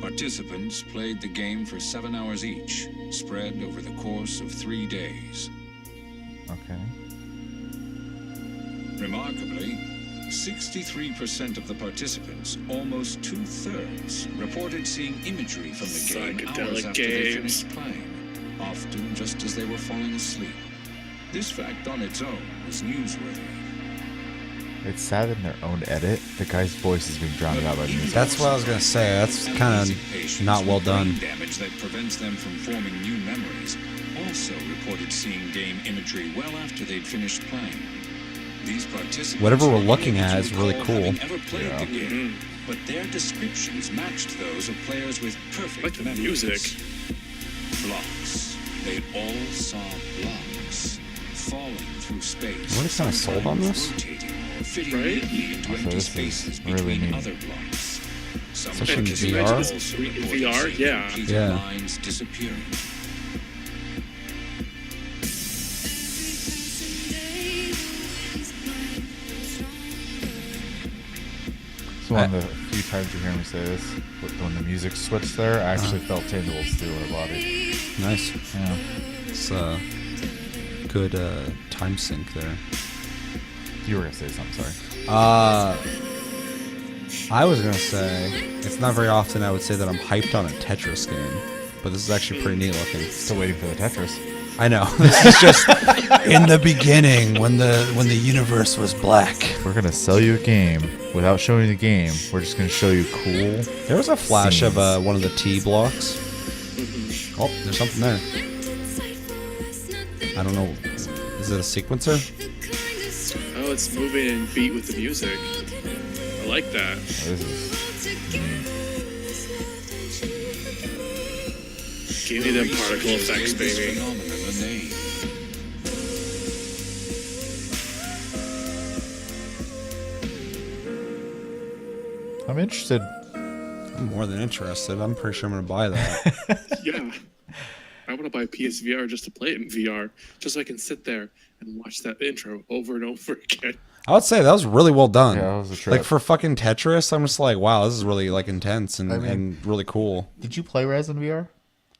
Participants played the game for 7 hours each, spread over the course of 3 days. Okay. Remarkably, 63% of the participants, almost 2/3, reported seeing imagery from the game hours Psychedelic after they games. finished playing, often just as they were falling asleep. This fact on its own was newsworthy. It's sad in their own edit. The guy's voice is being drowned out by music. That's what I was gonna say. That's kind of not well done. Damage that prevents them from forming new memories also reported seeing game imagery well after they'd finished playing. These participants Whatever we're were looking able at to is really recall cool. having ever played the game, but their descriptions matched those of players with perfect Like the memories. music. Blocks. They all saw blocks falling through space. We're kinda sold on this. sometimes rotating or fitting Right? neatly into So empty this is spaces really between neat. other blocks. Especially in Sometimes VR? also In reported VR, seeing yeah. completed Yeah. lines disappearing. So one of the few times you hear me say this, when the music switched there, I actually felt tingles through my body. Nice. Yeah. It's good time sync there. You were gonna say something, sorry. I was gonna say it's not very often I would say that I'm hyped on a Tetris game, but this is actually pretty neat looking. Still waiting for the Tetris. I know. This is just in the beginning when the universe was black. We're gonna sell you a game without showing you the game. We're just gonna show you cool. There was a flash of scenes. one of the T blocks. Oh, there's something there. I don't know. Is it a sequencer? Oh, it's moving and beat with the music. I like that. This is Give me them particle effects, Gave this baby. phenomenon a name. I'm interested. I'm more than interested. I'm pretty sure I'm gonna buy that. Yeah. I want to buy PSVR just to play it in VR, just so I can sit there and watch that intro over and over again. I would say that was really well done. Yeah, that was a trip. Like for fucking Tetris, I'm just like, wow, this is really like intense and, I mean- and really cool. Did you play Res in VR?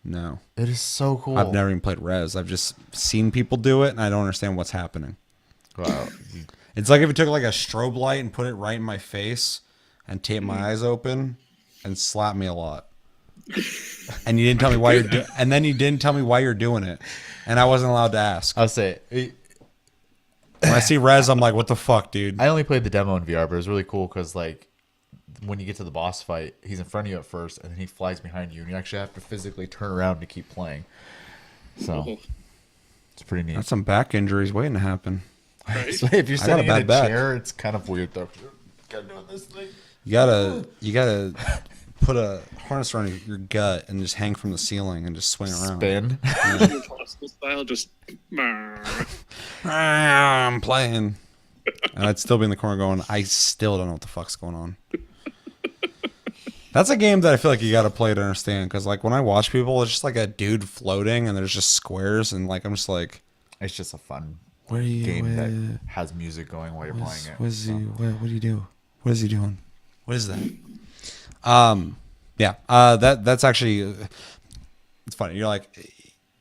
No, It is so cool. I've never even played Res. I've just seen people do it, and I don't understand what's happening. Wow. It's like if you took like a strobe light and put it right in my face and taped my eyes open and slapped me a lot. And you didn't tell me why and then you didn't tell me why you're doing it, and I wasn't allowed to ask. I'll say When I see Res, I'm like, what the fuck, dude? I only played the demo in VR, but it was really cool because like when you get to the boss fight, he's in front of you at first, and then he flies behind you, and you actually have to physically turn around to keep playing. So Oh, it's pretty neat. That's some back injuries waiting to happen. right? So if you're I got a sitting in a bad back. chair, it's kind of weird though. Kind of doing this thing. You gotta put a harness around your gut and just hang from the ceiling and just swing around. Spin. Impossible style, just. I'm playing. And I'd still be in the corner going, I still don't know what the fuck's going on. That's a game that I feel like you got to play to understand. Because like when I watch people, it's just like a dude floating and there's just squares. And like I'm just like, It's just a fun where are you? game that has music going while you're playing it. What do you do? What is he doing? What is that? Yeah. That's actually, it's funny. You're like,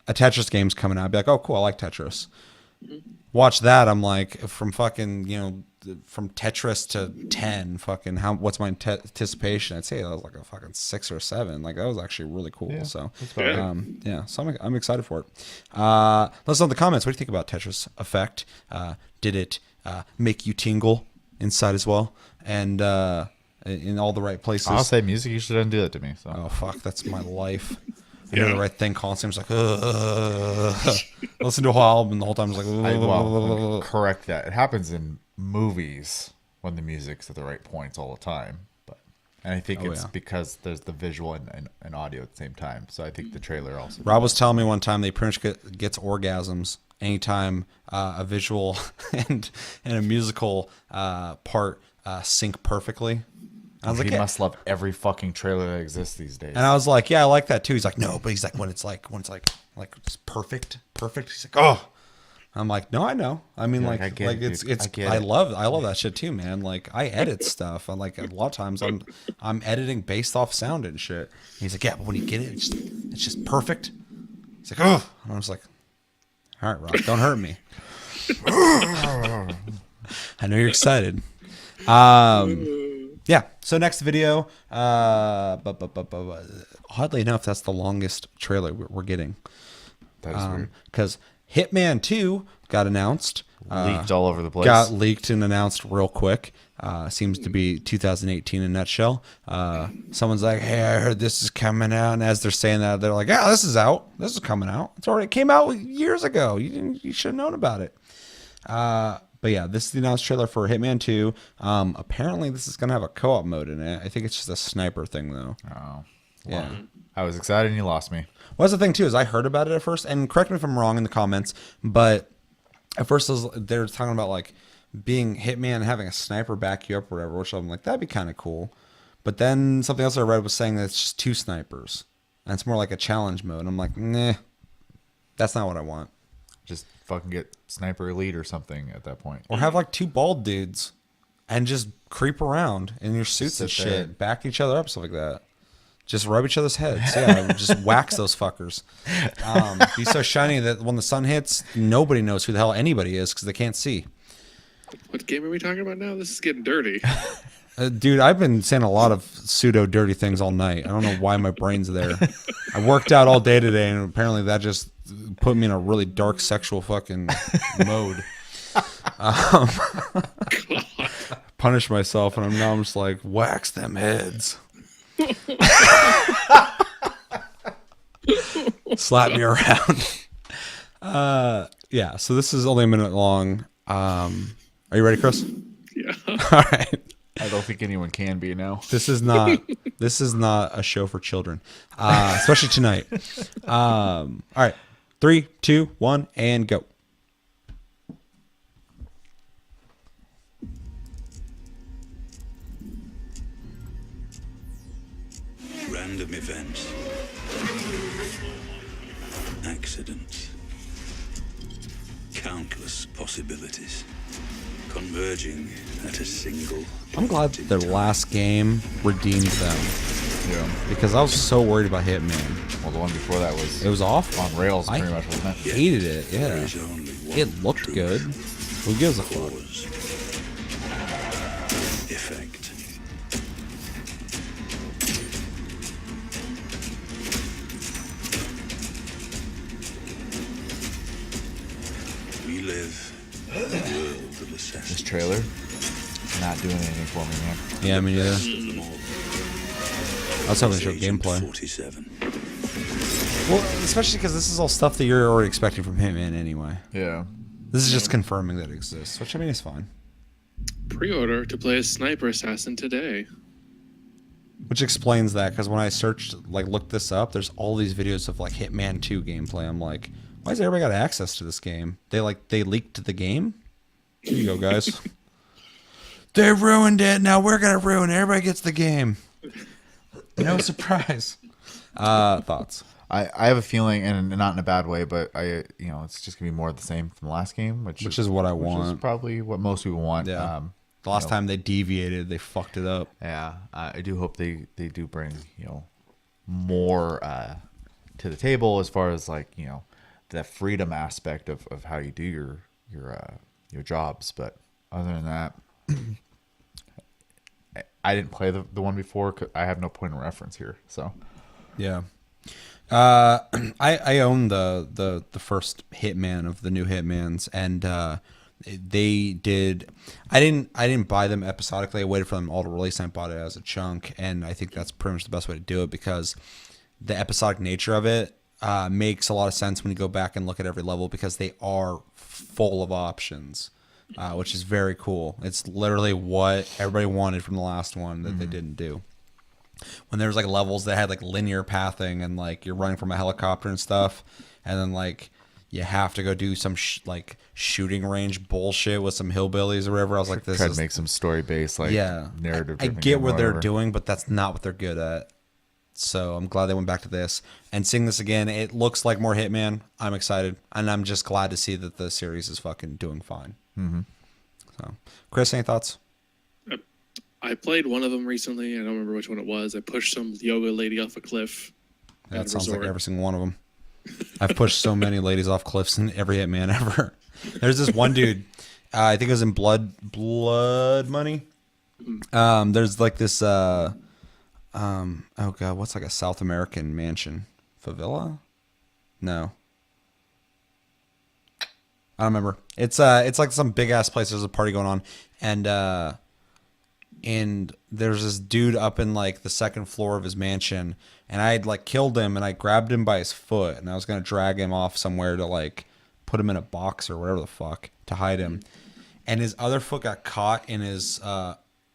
a Tetris game's coming out. I'd be like, oh, cool. I like Tetris. Watch that. I'm like, from fucking, from Tetris to 10, fucking, what's my anticipation? I'd say that was like a fucking 6 or 7. Like, that was actually really cool. Yeah, So, that's about right. yeah. So I'm excited for it. Let's know in the comments. What do you think about Tetris Effect? Did it make you tingle inside as well? And in all the right places? I'll say music usually doesn't do that to me. So Oh fuck, that's my life. I hear the right thing constantly. I'm just like, listen to a whole album the whole time. I'm just like, well, correct that. It happens in movies when the music's at the right points all the time. But And I think it's yeah. because there's the visual and audio at the same time. So I think the trailer also. Rob was telling me one time they pretty much gets orgasms anytime a visual and a musical part sync perfectly. I was like, he must love every fucking trailer that exists these days. and I was like, yeah, I like that too. He's like, no, but he's like, when it's like it's perfect. He's like, oh. I'm like, no, I know. I mean, Yeah, like I get it, it's dude. it's I get I it. love that shit too, man. Like I edit stuff. I'm like a lot of times I'm editing based off sound and shit. And he's like, yeah, but when you get it, it's just perfect. He's like, oh, and I was like, all right, Rob, don't hurt me. I know you're excited. Yeah. So next video. Oddly enough, that's the longest trailer we're getting. That is weird. Because Hitman 2 got announced. Leaked all over the place. Got leaked and announced real quick. Seems to be 2018 in a nutshell. Someone's like, hey, I heard this is coming out. And as they're saying that, they're like, yeah, this is out. This is coming out. It came out years ago. You should have known about it. But yeah, this is the announced trailer for Hitman 2. Apparently, this is going to have a co-op mode in it. I think it's just a sniper thing, though. Oh. Yeah. I was excited and you lost me. Well, that's the thing, too, is I heard about it at first. And correct me if I'm wrong in the comments, but at first they were talking about, like, being Hitman and having a sniper back you up or whatever, which I'm like, that'd be kind of cool. But then something else I read was saying that it's just 2 snipers. And it's more like a challenge mode. And I'm like, nah, that's not what I want. Just fucking get Sniper Elite or something at that point. Or have like 2 bald dudes and just creep around in your suits and Sit there. shit, back each other up, stuff like that. Just rub each other's heads. Yeah, just wax those fuckers. Be so shiny that when the sun hits, nobody knows who the hell anybody is because they can't see. What game are we talking about now? This is getting dirty. Dude, I've been saying a lot of pseudo dirty things all night. I don't know why my brain's there. I worked out all day today, and apparently that just put me in a really dark sexual fucking mode. Punish myself, and now I'm just like, wax them heads. Slap me around. Yeah, so this is only a minute long. Are you ready, Chris? Yeah. All right. I don't think anyone can be now. This is not a show for children, especially tonight. All right, 3, 2, 1, and go. Random events, accidents, countless possibilities converging at a single. I'm glad that their last game redeemed them Yeah. because I was so worried about Hitman. Well, the one before that It was awful. on rails, I pretty much, wasn't it? hated it. There Yeah, is only one it looked truth. good. Who gives a fuck? Cause. Effect. We live in a world of This assassination. trailer, not doing anything for me, man. Yeah, I mean, yeah. Them all. I was hoping to show Agent gameplay. 47. Well, especially because this is all stuff that you're already expecting from Hitman anyway. Yeah. This is just confirming that it exists, which I mean is fine. Pre-order to play a sniper assassin today. Which explains that, because when I looked this up, there's all these videos of like Hitman 2 gameplay. I'm like, why has everybody got access to this game? They leaked the game? Here you go, guys. They ruined it. Now we're gonna ruin it. Everybody gets the game. No surprise. Thoughts? I have a feeling, and not in a bad way, but it's just gonna be more of the same from the last game, which is what I which want. Is probably what most people want. Yeah. The last time they deviated, they fucked it up. Yeah, I do hope they do bring more to the table as far as like the freedom aspect of how you do your jobs. But other than that, I didn't play the one before. 'Cause I have no point of reference here. So Yeah. I own the first Hitman of the new Hitmans, and they did. I didn't buy them episodically. I waited for them all to release, and I bought it as a chunk, and I think that's pretty much the best way to do it because the episodic nature of it makes a lot of sense when you go back and look at every level because they are full of options, which is very cool. It's literally what everybody wanted from the last one that they didn't do. when there was like levels that had like linear pathing and like you're running from a helicopter and stuff, and then like you have to go do some like shooting range bullshit with some hillbillies or whatever. I was like, this Try is to make some story based, like narrative. I get what they're doing, but that's not what they're good at. So I'm glad they went back to this and seeing this again. It looks like more Hitman. I'm excited, and I'm just glad to see that the series is fucking doing fine. Mm-hmm. So, Chris, any thoughts? I played one of them recently. I don't remember which one it was. I pushed some yoga lady off a cliff. That sounds like every single one of them. I've pushed so many ladies off cliffs in every Hitman ever. There's this one dude, I think it was in Blood Money. There's like this, oh god, what's like a South American mansion? Favela? No. I don't remember. It's like some big ass place. There's a party going on, and there's this dude up in like the second floor of his mansion, and I had like killed him, and I grabbed him by his foot, and I was gonna drag him off somewhere to like put him in a box or whatever the fuck to hide him, and his other foot got caught in his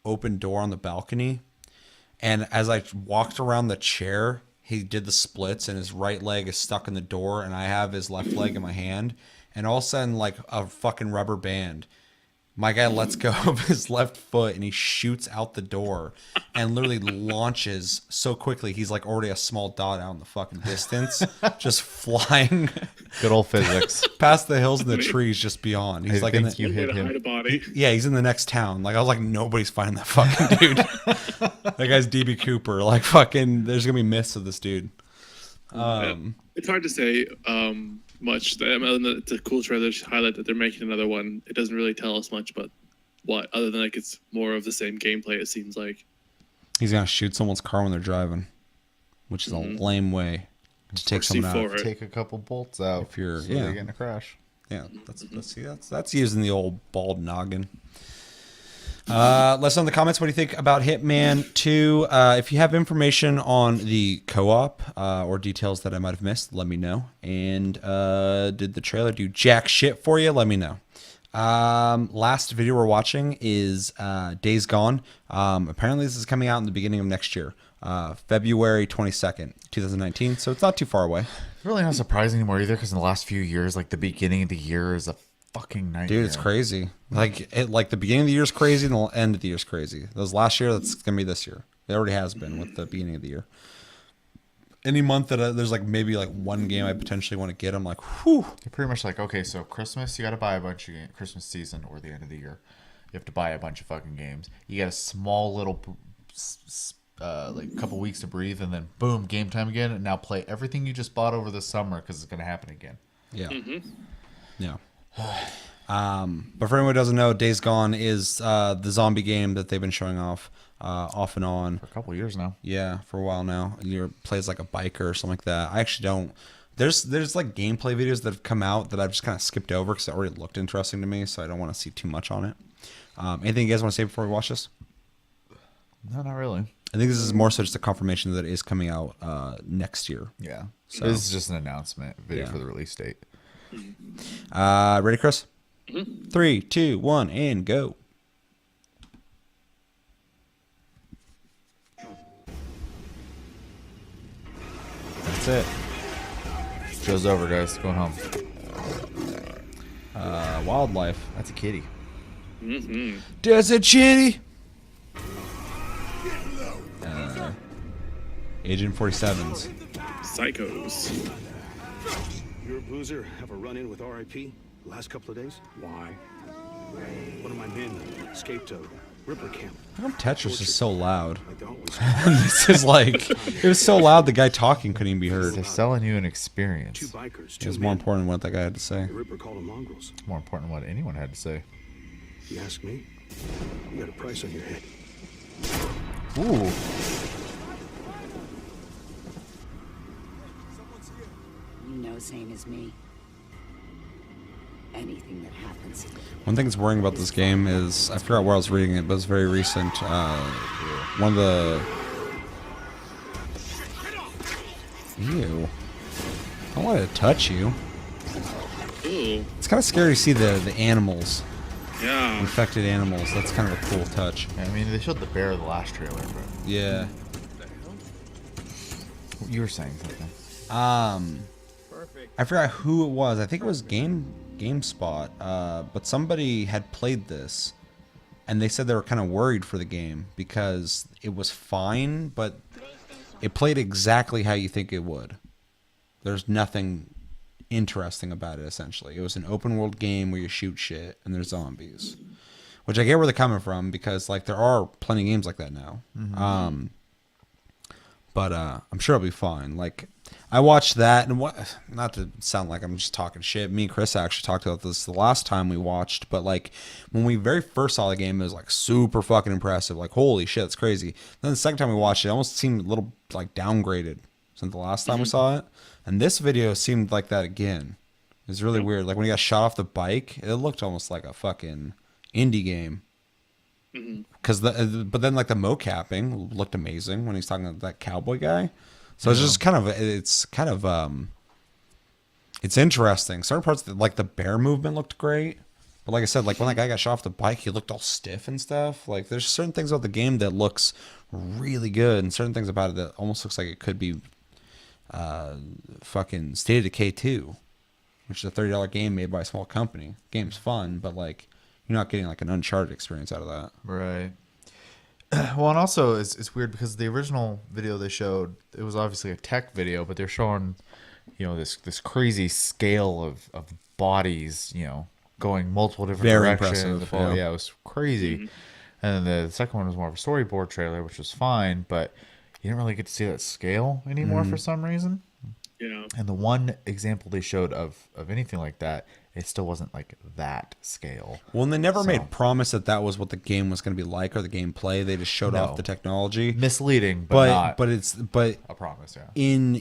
open door on the balcony, and as I walked around the chair, he did the splits, and his right leg is stuck in the door, and I have his left leg in my hand. And all of a sudden, like a fucking rubber band, my guy lets go of his left foot and he shoots out the door and literally launches so quickly. He's like already a small dot out in the fucking distance, just flying. Good old physics. Past the hills and the trees just beyond. He's like, you hit him. Hide a body. Yeah, he's in the next town. Like I was like, nobody's finding that fucking dude. That guy's DB Cooper. Like fucking, there's gonna be myths of this dude. It's hard to say much. It's a cool trailer to highlight that they're making another one. It doesn't really tell us much, but what other than like it's more of the same gameplay. It seems like He's gonna shoot someone's car when they're driving, which is a lame way to take someone out. Take a couple bolts out If you're so they get in a crash. Yeah, that's using the old bald noggin. Let us know in the comments what do you think about Hitman 2. If you have information on the co-op or details that I might have missed, let me know. And did the trailer do jack shit for you? Let me know. Last video we're watching is Days Gone. Apparently this is coming out in the beginning of next year, February 22nd, 2019. So it's not too far away. It's really not surprising anymore either, because in the last few years, like the beginning of the year is a fucking nightmare. Dude, it's crazy. Like the beginning of the year is crazy, and the end of the year is crazy. Those last year, that's gonna be this year. It already has been with the beginning of the year. Any month that there's like maybe like one game I potentially want to get, I'm like, whew. You're pretty much like, okay, so Christmas, you got to buy a bunch of games. Christmas season or the end of the year, you have to buy a bunch of fucking games. You got a small little like couple weeks to breathe, and then boom, game time again. And now play everything you just bought over the summer because it's gonna happen again. Yeah. Yeah. But for anyone who doesn't know, Days Gone is the zombie game that they've been showing off and on For a couple years now. Yeah, for a while now. You plays like a biker or something like that. I actually don't. There's like gameplay videos that have come out that I've just kind of skipped over because it already looked interesting to me, so I don't want to see too much on it. Anything you guys want to say before we watch this? No, not really. I think this is more so just a confirmation that it is coming out next year. Yeah. So this is just an announcement video for the release date. Ready, Chris? 3, 2, 1, and go. That's it. Show's over, guys. Going home. Wildlife. That's a kitty. Desert Chitty. Agent 47s. Psychos. You or Boozer have a run-in with RIP the last couple of days? Why? One of my men escaped a Ripper camp. How come Tetris is so loud? Like they always This is like, it was so loud the guy talking couldn't even be heard. They're selling you an experience. two bikers, It two was more men. important than what that guy had to say. The Ripper called them mongrels. More important than what anyone had to say. You ask me, you got a price on your head. Ooh. You know same as me. Anything that happens. One thing that's worrying about this game is, I forgot where I was reading it, but it's very recent. One of the... Ew. I don't want to touch you. Ooh. It's kind of scary to see the animals, Yeah. infected animals. That's kind of a cool touch. I mean, they showed the bear in the last trailer, but Yeah. You were saying something. I forgot who it was. I think it was GameSpot. But somebody had played this, and they said they were kind of worried for the game because it was fine, but it played exactly how you think it would. There's nothing interesting about it, essentially. It was an open world game where you shoot shit and there's zombies. Which I get where they're coming from because like there are plenty of games like that now. But I'm sure it'll be fine. Like I watched that, and what, not to sound like I'm just talking shit. Me and Chris actually talked about this the last time we watched, but like when we very first saw the game, it was like super fucking impressive. Like holy shit, it's crazy. Then the second time we watched it, it almost seemed a little like downgraded since the last time we saw it. And this video seemed like that again. It was really weird. Like when he got shot off the bike, it looked almost like a fucking indie game. Because but then like the mocapping looked amazing when he's talking to that cowboy guy. So it's just kind of it's interesting. Certain parts like the bear movement looked great, but like I said, like when that guy got shot off the bike, he looked all stiff and stuff. Like there's certain things about the game that looks really good, and certain things about it that almost looks like it could be fucking State of Decay 2, which is a $30 game made by a small company. Game's fun, but like you're not getting like an Uncharted experience out of that. Right. Well, and also it's weird because the original video they showed, it was obviously a tech video, but they're showing, you know, this crazy scale of bodies, you know, going multiple different Very directions. impressive. Yeah, it was crazy. And then the second one was more of a storyboard trailer, which was fine, but you didn't really get to see that scale anymore for some reason. Yeah. And the one example they showed of anything like that, it still wasn't like that scale. Well, and they never made promise that that was what the game was going to be like or the gameplay. They just showed off the technology. Misleading, but not it's a promise. Yeah.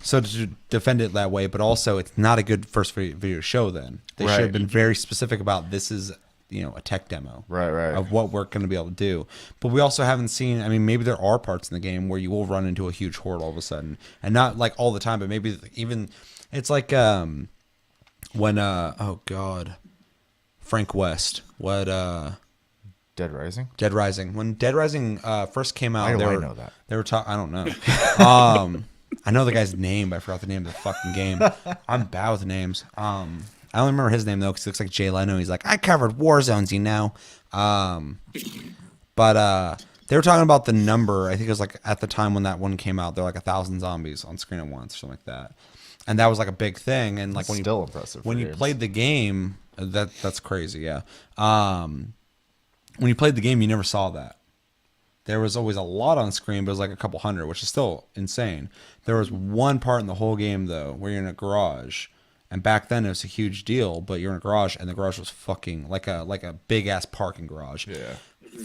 So to defend it that way, but also it's not a good first video to show. Then they should have been very specific about this is, you know, a tech demo, right, of what we're going to be able to do. But we also haven't seen. I mean, maybe there are parts in the game where you will run into a huge horde all of a sudden, and not like all the time, but maybe even it's like when oh god, Frank West, what Dead Rising. When Dead Rising first came out, Why do I know that? They were talking. I don't know. I know the guy's name, but I forgot the name of the fucking game. I'm bad with names. I only remember his name though, because he looks like Jay Leno. He's like, I covered war zones, you know. But they were talking about the number. I think it was like at the time when that one came out, there were like 1,000 zombies on screen at once, or something like that. And that was like a big thing. And like That's still impressive. when you played the game, that's crazy. Yeah. When you played the game, you never saw that. There was always a lot on screen, but it was like a couple hundred, which is still insane. There was one part in the whole game though, where you're in a garage. And back then it was a huge deal, but you're in a garage, and the garage was fucking like a big ass parking garage,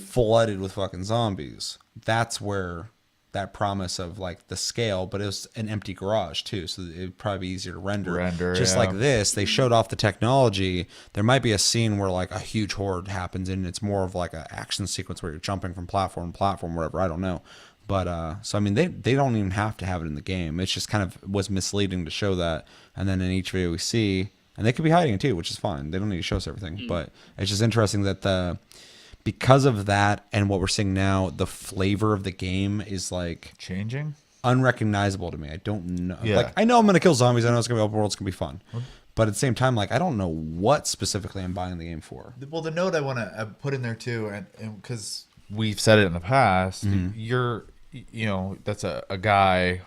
flooded with fucking zombies. That's where that promise of like the scale, but it was an empty garage too, so it'd probably be easier to render. Just like this, they showed off the technology. There might be a scene where like a huge horde happens, and it's more of like an action sequence where you're jumping from platform to platform, wherever. I don't know. But so I mean, they don't even have to have it in the game. It's just kind of was misleading to show that, and then in each video we see, and they could be hiding it too, which is fine. They don't need to show us everything. But it's just interesting that because of that and what we're seeing now, the flavor of the game is like changing, unrecognizable to me. I don't know. Yeah. Like I know I'm gonna kill zombies. I know it's gonna be open world. It's gonna be fun. But at the same time, like I don't know what specifically I'm buying the game for. Well, the note I want to put in there too, and because we've said it in the past, you know, that's a guy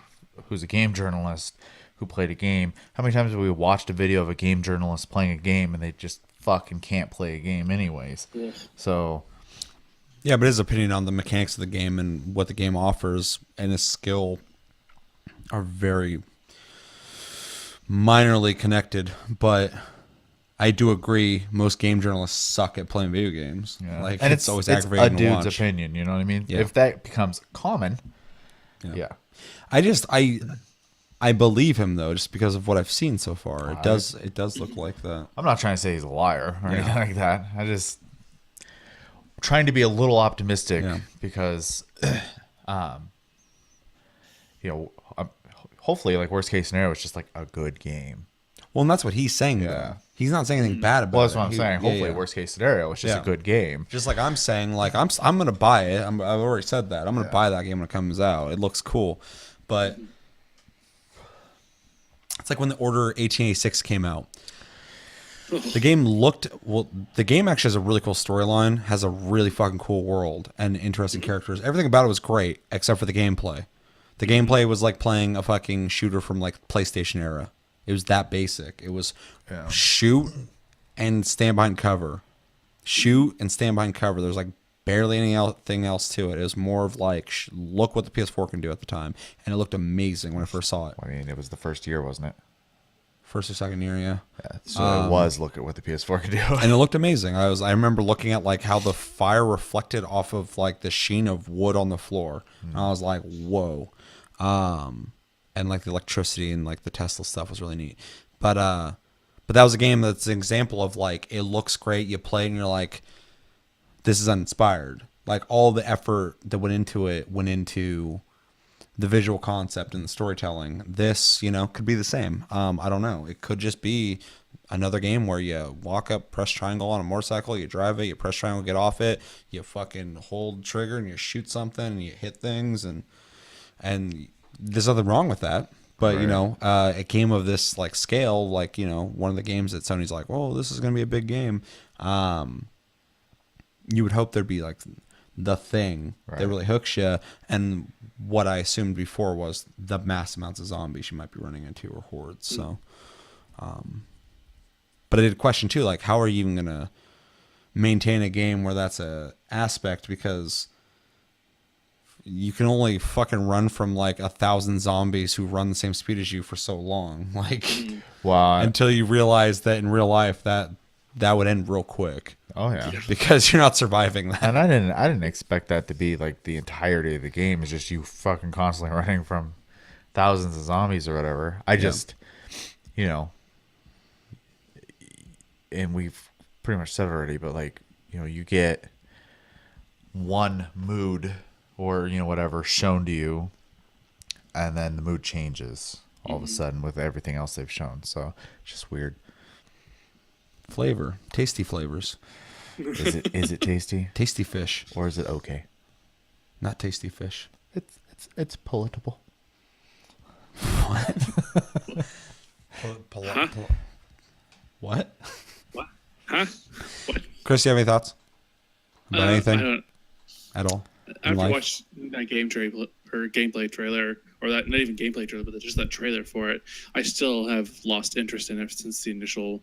who's a game journalist who played a game. How many times have we watched a video of a game journalist playing a game and they just fucking can't play a game anyways? Yeah. So yeah, but his opinion on the mechanics of the game and what the game offers and his skill are very minorly connected. But I do agree, most game journalists suck at playing video games. yeah. Like, and it's always aggravating a to dude's watch. opinion, you know what I mean? Yeah. If that becomes common, yeah. I believe him though, just because of what I've seen so far. It does look like that. I'm not trying to say he's a liar or anything like that. I just trying to be a little optimistic because, you know, hopefully, like worst case scenario, it's just like a good game. Well, and that's what he's saying. Yeah. Though. He's not saying anything bad about it. Well, that's what I'm saying. Yeah, Hopefully, yeah. worst case scenario, it's just Yeah. a good game. Just like I'm saying, like I'm gonna buy it. I've already said that. I'm gonna buy that game when it comes out. It looks cool, but it's like when the Order 1886 came out. The game the game actually has a really cool storyline, has a really fucking cool world and interesting characters. Everything about it was great except for the gameplay. The gameplay was like playing a fucking shooter from like PlayStation era. It was that basic. It was shoot and stand behind cover. Shoot and stand behind cover. There's like barely anything else to it. It was more of like, look what the PS4 can do at the time. And it looked amazing when I first saw it. I mean, it was the first year, wasn't it? First or second year, yeah. So it was look at what the PS4 could do. And it looked amazing. I remember looking at like how the fire reflected off of like the sheen of wood on the floor. And I was like, whoa. And like the electricity and like the Tesla stuff was really neat. But that was a game that's an example of like, it looks great. You play and you're like, this is uninspired. Like all the effort that went into it went into the visual concept and the storytelling. This, could be the same. I don't know. It could just be another game where you walk up, press triangle on a motorcycle, you drive it, you press triangle, get off it, you fucking hold trigger and you shoot something and you hit things and there's nothing wrong with that. But, a game of this like scale, like, one of the games that Sony's like, oh, this is going to be a big game. You would hope there'd be like the thing that really hooks you. And what I assumed before was the mass amounts of zombies you might be running into or hordes. So, but I did question too, like, how are you even going to maintain a game where that's a aspect? Because you can only fucking run from like 1,000 zombies who run the same speed as you for so long. Like, until you realize that in real life that would end real quick. Oh yeah, because you're not surviving that. And I didn't expect that to be like the entirety of the game. It's just you fucking constantly running from thousands of zombies or whatever. I just, and we've pretty much said it already, but like, you get one mood or whatever shown to you, and then the mood changes all of a sudden with everything else they've shown. So it's just weird. Flavor, tasty flavors. Is it tasty? Tasty fish, or is it okay? Not tasty fish. It's palatable. What? What? What? Huh? What? Chris, you have any thoughts about anything I don't, at all? after watching that gameplay trailer, or that not even gameplay trailer, but just that trailer for it, I still have lost interest in it since the initial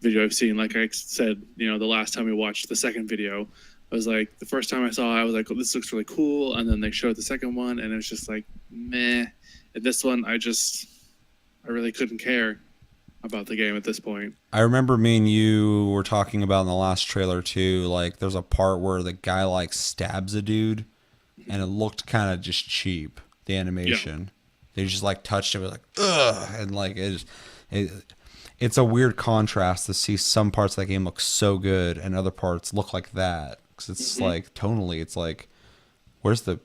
video I've seen. Like I said, the last time we watched the second video, I was like, the first time I saw it, I was like, oh, this looks really cool. And then they showed the second one, and it was just like, meh. And this one, I really couldn't care about the game at this point. I remember me and you were talking about in the last trailer too, like there's a part where the guy like stabs a dude and it looked kind of just cheap, the animation. They just like touched it, like, ugh, and like it's a weird contrast to see some parts of that game look so good and other parts look like that. Because it's like tonally, it's like, where's the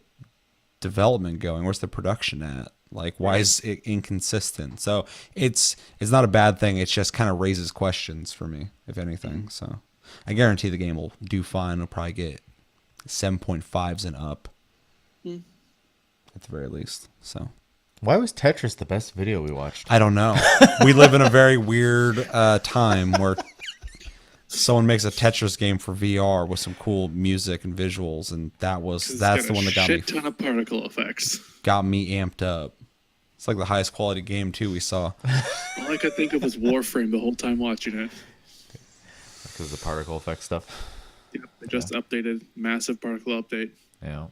development going? Where's the production at? Like, why is it inconsistent? So it's not a bad thing. It just kind of raises questions for me, if anything. So I guarantee the game will do fine. It'll probably get 7.5s and up at the very least. So. Why was Tetris the best video we watched? I don't know. We live in a very weird time where someone makes a Tetris game for VR with some cool music and visuals, and that's the one that got me. Shit ton of particle effects. Got me amped up. It's like the highest quality game too we saw. All I could think of was Warframe the whole time watching it. Because the particle effect stuff. Yep, they just updated, massive particle update. Yeah.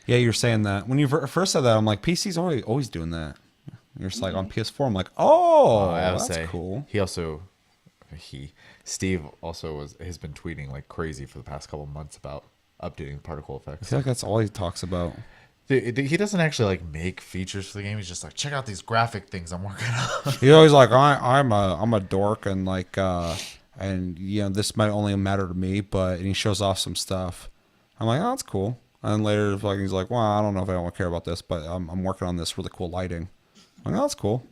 Yeah, you're saying that. When you first said that, I'm like, PC's always doing that. You're just like on PS4. I'm like, that's cool. Steve also has been tweeting like crazy for the past couple of months about updating particle effects. I feel like that's all he talks about. He doesn't actually like make features for the game. He's just like, check out these graphic things I'm working on. He's always like, I'm a dork and like and this might only matter to me, but and he shows off some stuff. I'm like, oh, that's cool. And then later, like he's like, well, I don't know if I don't care about this, but I'm working on this really cool lighting. I'm like, oh, that's cool.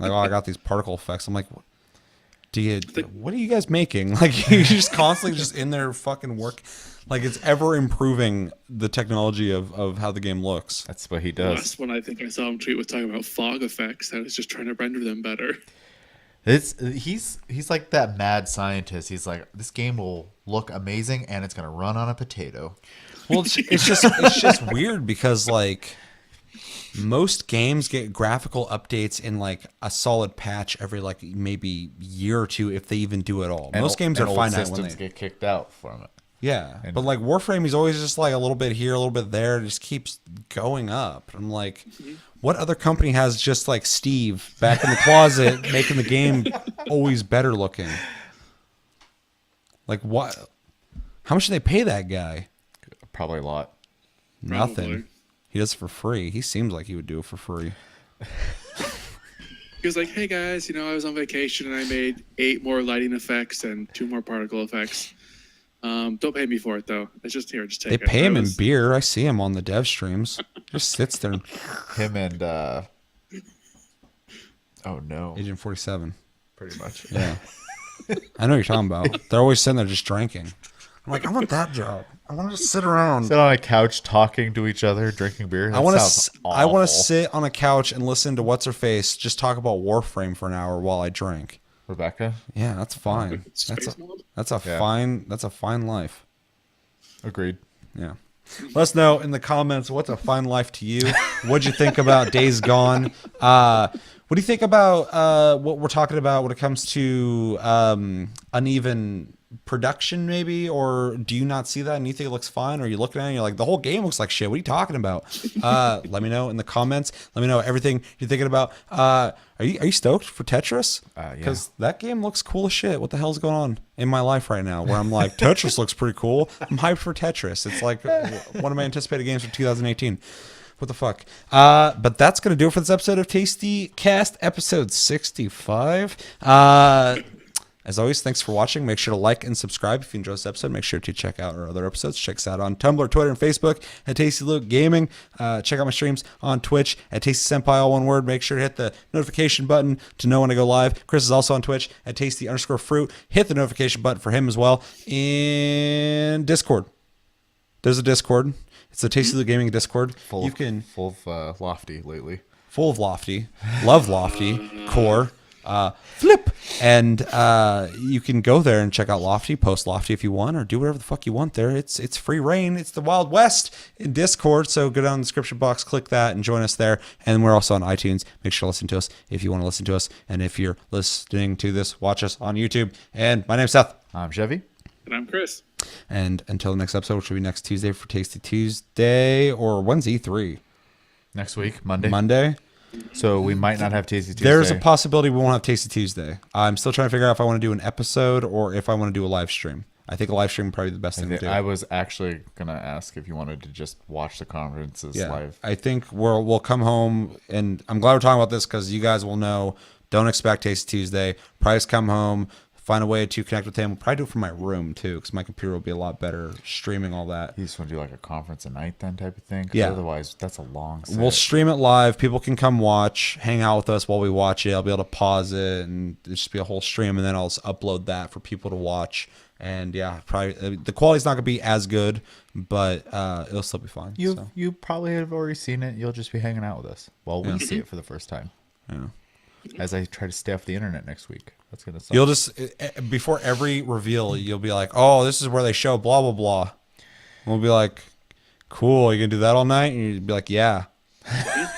Like, oh, I got these particle effects. I'm like, what are you guys making? Like, you're just constantly just in there fucking work. Like, it's ever improving the technology of how the game looks. That's what he The does. last one I think I saw him tweet was talking about fog effects. I was just trying to render them better. He's like that mad scientist. He's like, this game will look amazing and it's gonna run on a potato. Well, it's just weird because like most games get graphical updates in like a solid patch every like maybe year or two if they even do it all. Most games are old finite when systems they get kicked out from it. yeah, but like Warframe, he's always just like a little bit here, a little bit there. It just keeps going up. I'm like, what other company has just like Steve back in the closet making the game always better looking? Like what? How much do they pay that guy? Probably a lot. Nothing. Probably. He does it for free. He seems like he would do it for free. He was like, "Hey guys, I was on vacation and I made 8 more lighting effects and 2 more particle effects. Don't pay me for it though. It's just here, just take They it." pay him in beer. I see him on the dev streams. Just sits there. Him and oh no, Agent 47. pretty much. Yeah. I know what you're talking about. They're always sitting there just drinking. I'm like, I want that job. I want to just sit around. Sit on a couch talking to each other, drinking beer. I want sounds to. I want to awful. sit on a couch and listen to what's her face just talk about Warframe for an hour while I drink. Rebecca, Yeah, that's fine. Space Mob? That's a Yeah. fine life. agreed. Yeah. Let us know in the comments what's a fine life to you. What'd you think about Days Gone? What do you think about what we're talking about when it comes to uneven production, maybe? Or do you not see that and you think it looks fine? Or are you looking at it and you're like, the whole game looks like shit. What are you talking about? Let me know in the comments. Let me know everything you're thinking about. Are you stoked for Tetris? Yeah. Because that game looks cool as shit. What the hell's going on in my life right now where I'm like, Tetris looks pretty cool. I'm hyped for Tetris. It's like one of my anticipated games for 2018. What the fuck? But that's going to do it for this episode of Tasty Cast, episode 65. As always, thanks for watching. Make sure to like and subscribe if you enjoyed this episode. Make sure to check out our other episodes. Check us out on Tumblr, Twitter, and Facebook at Tasty Luke Gaming. Check out my streams on Twitch at Tasty Senpai, all one word. Make sure to hit the notification button to know when I go live. Chris is also on Twitch at Tasty_fruit. Hit the notification button for him as well. In Discord. There's a Discord. It's the Tasty Luke Gaming Discord. Full of Lofty lately. Full of Lofty. Love Lofty. Core. Flip. And you can go there and check out Lofty, post Lofty if you want, or do whatever the fuck you want there. It's free reign. It's the Wild West in Discord. So go down in the description box, click that, and join us there. And we're also on iTunes. Make sure to listen to us if you want to listen to us. And if you're listening to this, watch us on YouTube. And my name's Seth. I'm Chevy. And I'm Chris. And until the next episode, which will be next Tuesday for Tasty Tuesday, or when's E3? Next week, Monday. Monday. So we might not have Tasty Tuesday. There's a possibility we won't have Tasty Tuesday. I'm still trying to figure out if I want to do an episode or if I want to do a live stream. I think a live stream would probably be the best thing to do. I was actually gonna ask if you wanted to just watch the conferences live. I think we'll come home, and I'm glad we're talking about this because you guys will know. Don't expect Tasty Tuesday. Probably just come home, find a way to connect with him. We'll probably do it from my room too, because my computer will be a lot better streaming all that. You just want to do like a conference at night then type of thing? 'Cause Yeah. Otherwise, that's a long set. We'll stream it live. People can come watch, hang out with us while we watch it. I'll be able to pause it and it'll just be a whole stream, and then I'll just upload that for people to watch. And yeah, probably the quality's not gonna be as good, but it'll still be fine. You probably have already seen it. You'll just be hanging out with us while we see it for the first time. Yeah. As I try to stay off the internet next week. That's gonna suck. You'll just before every reveal, you'll be like, "Oh, this is where they show blah blah blah." And we'll be like, "Cool, you gonna do that all night?" And you'd be like, "Yeah."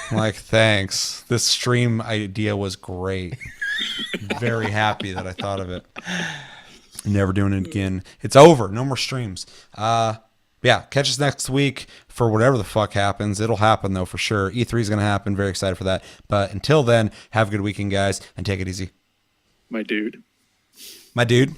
I'm like, thanks. This stream idea was great. Very happy that I thought of it. Never doing it again. It's over. No more streams. Yeah, catch us next week for whatever the fuck happens. It'll happen though for sure. E3 is gonna happen. Very excited for that. But until then, have a good weekend, guys, and take it easy. My dude. My dude.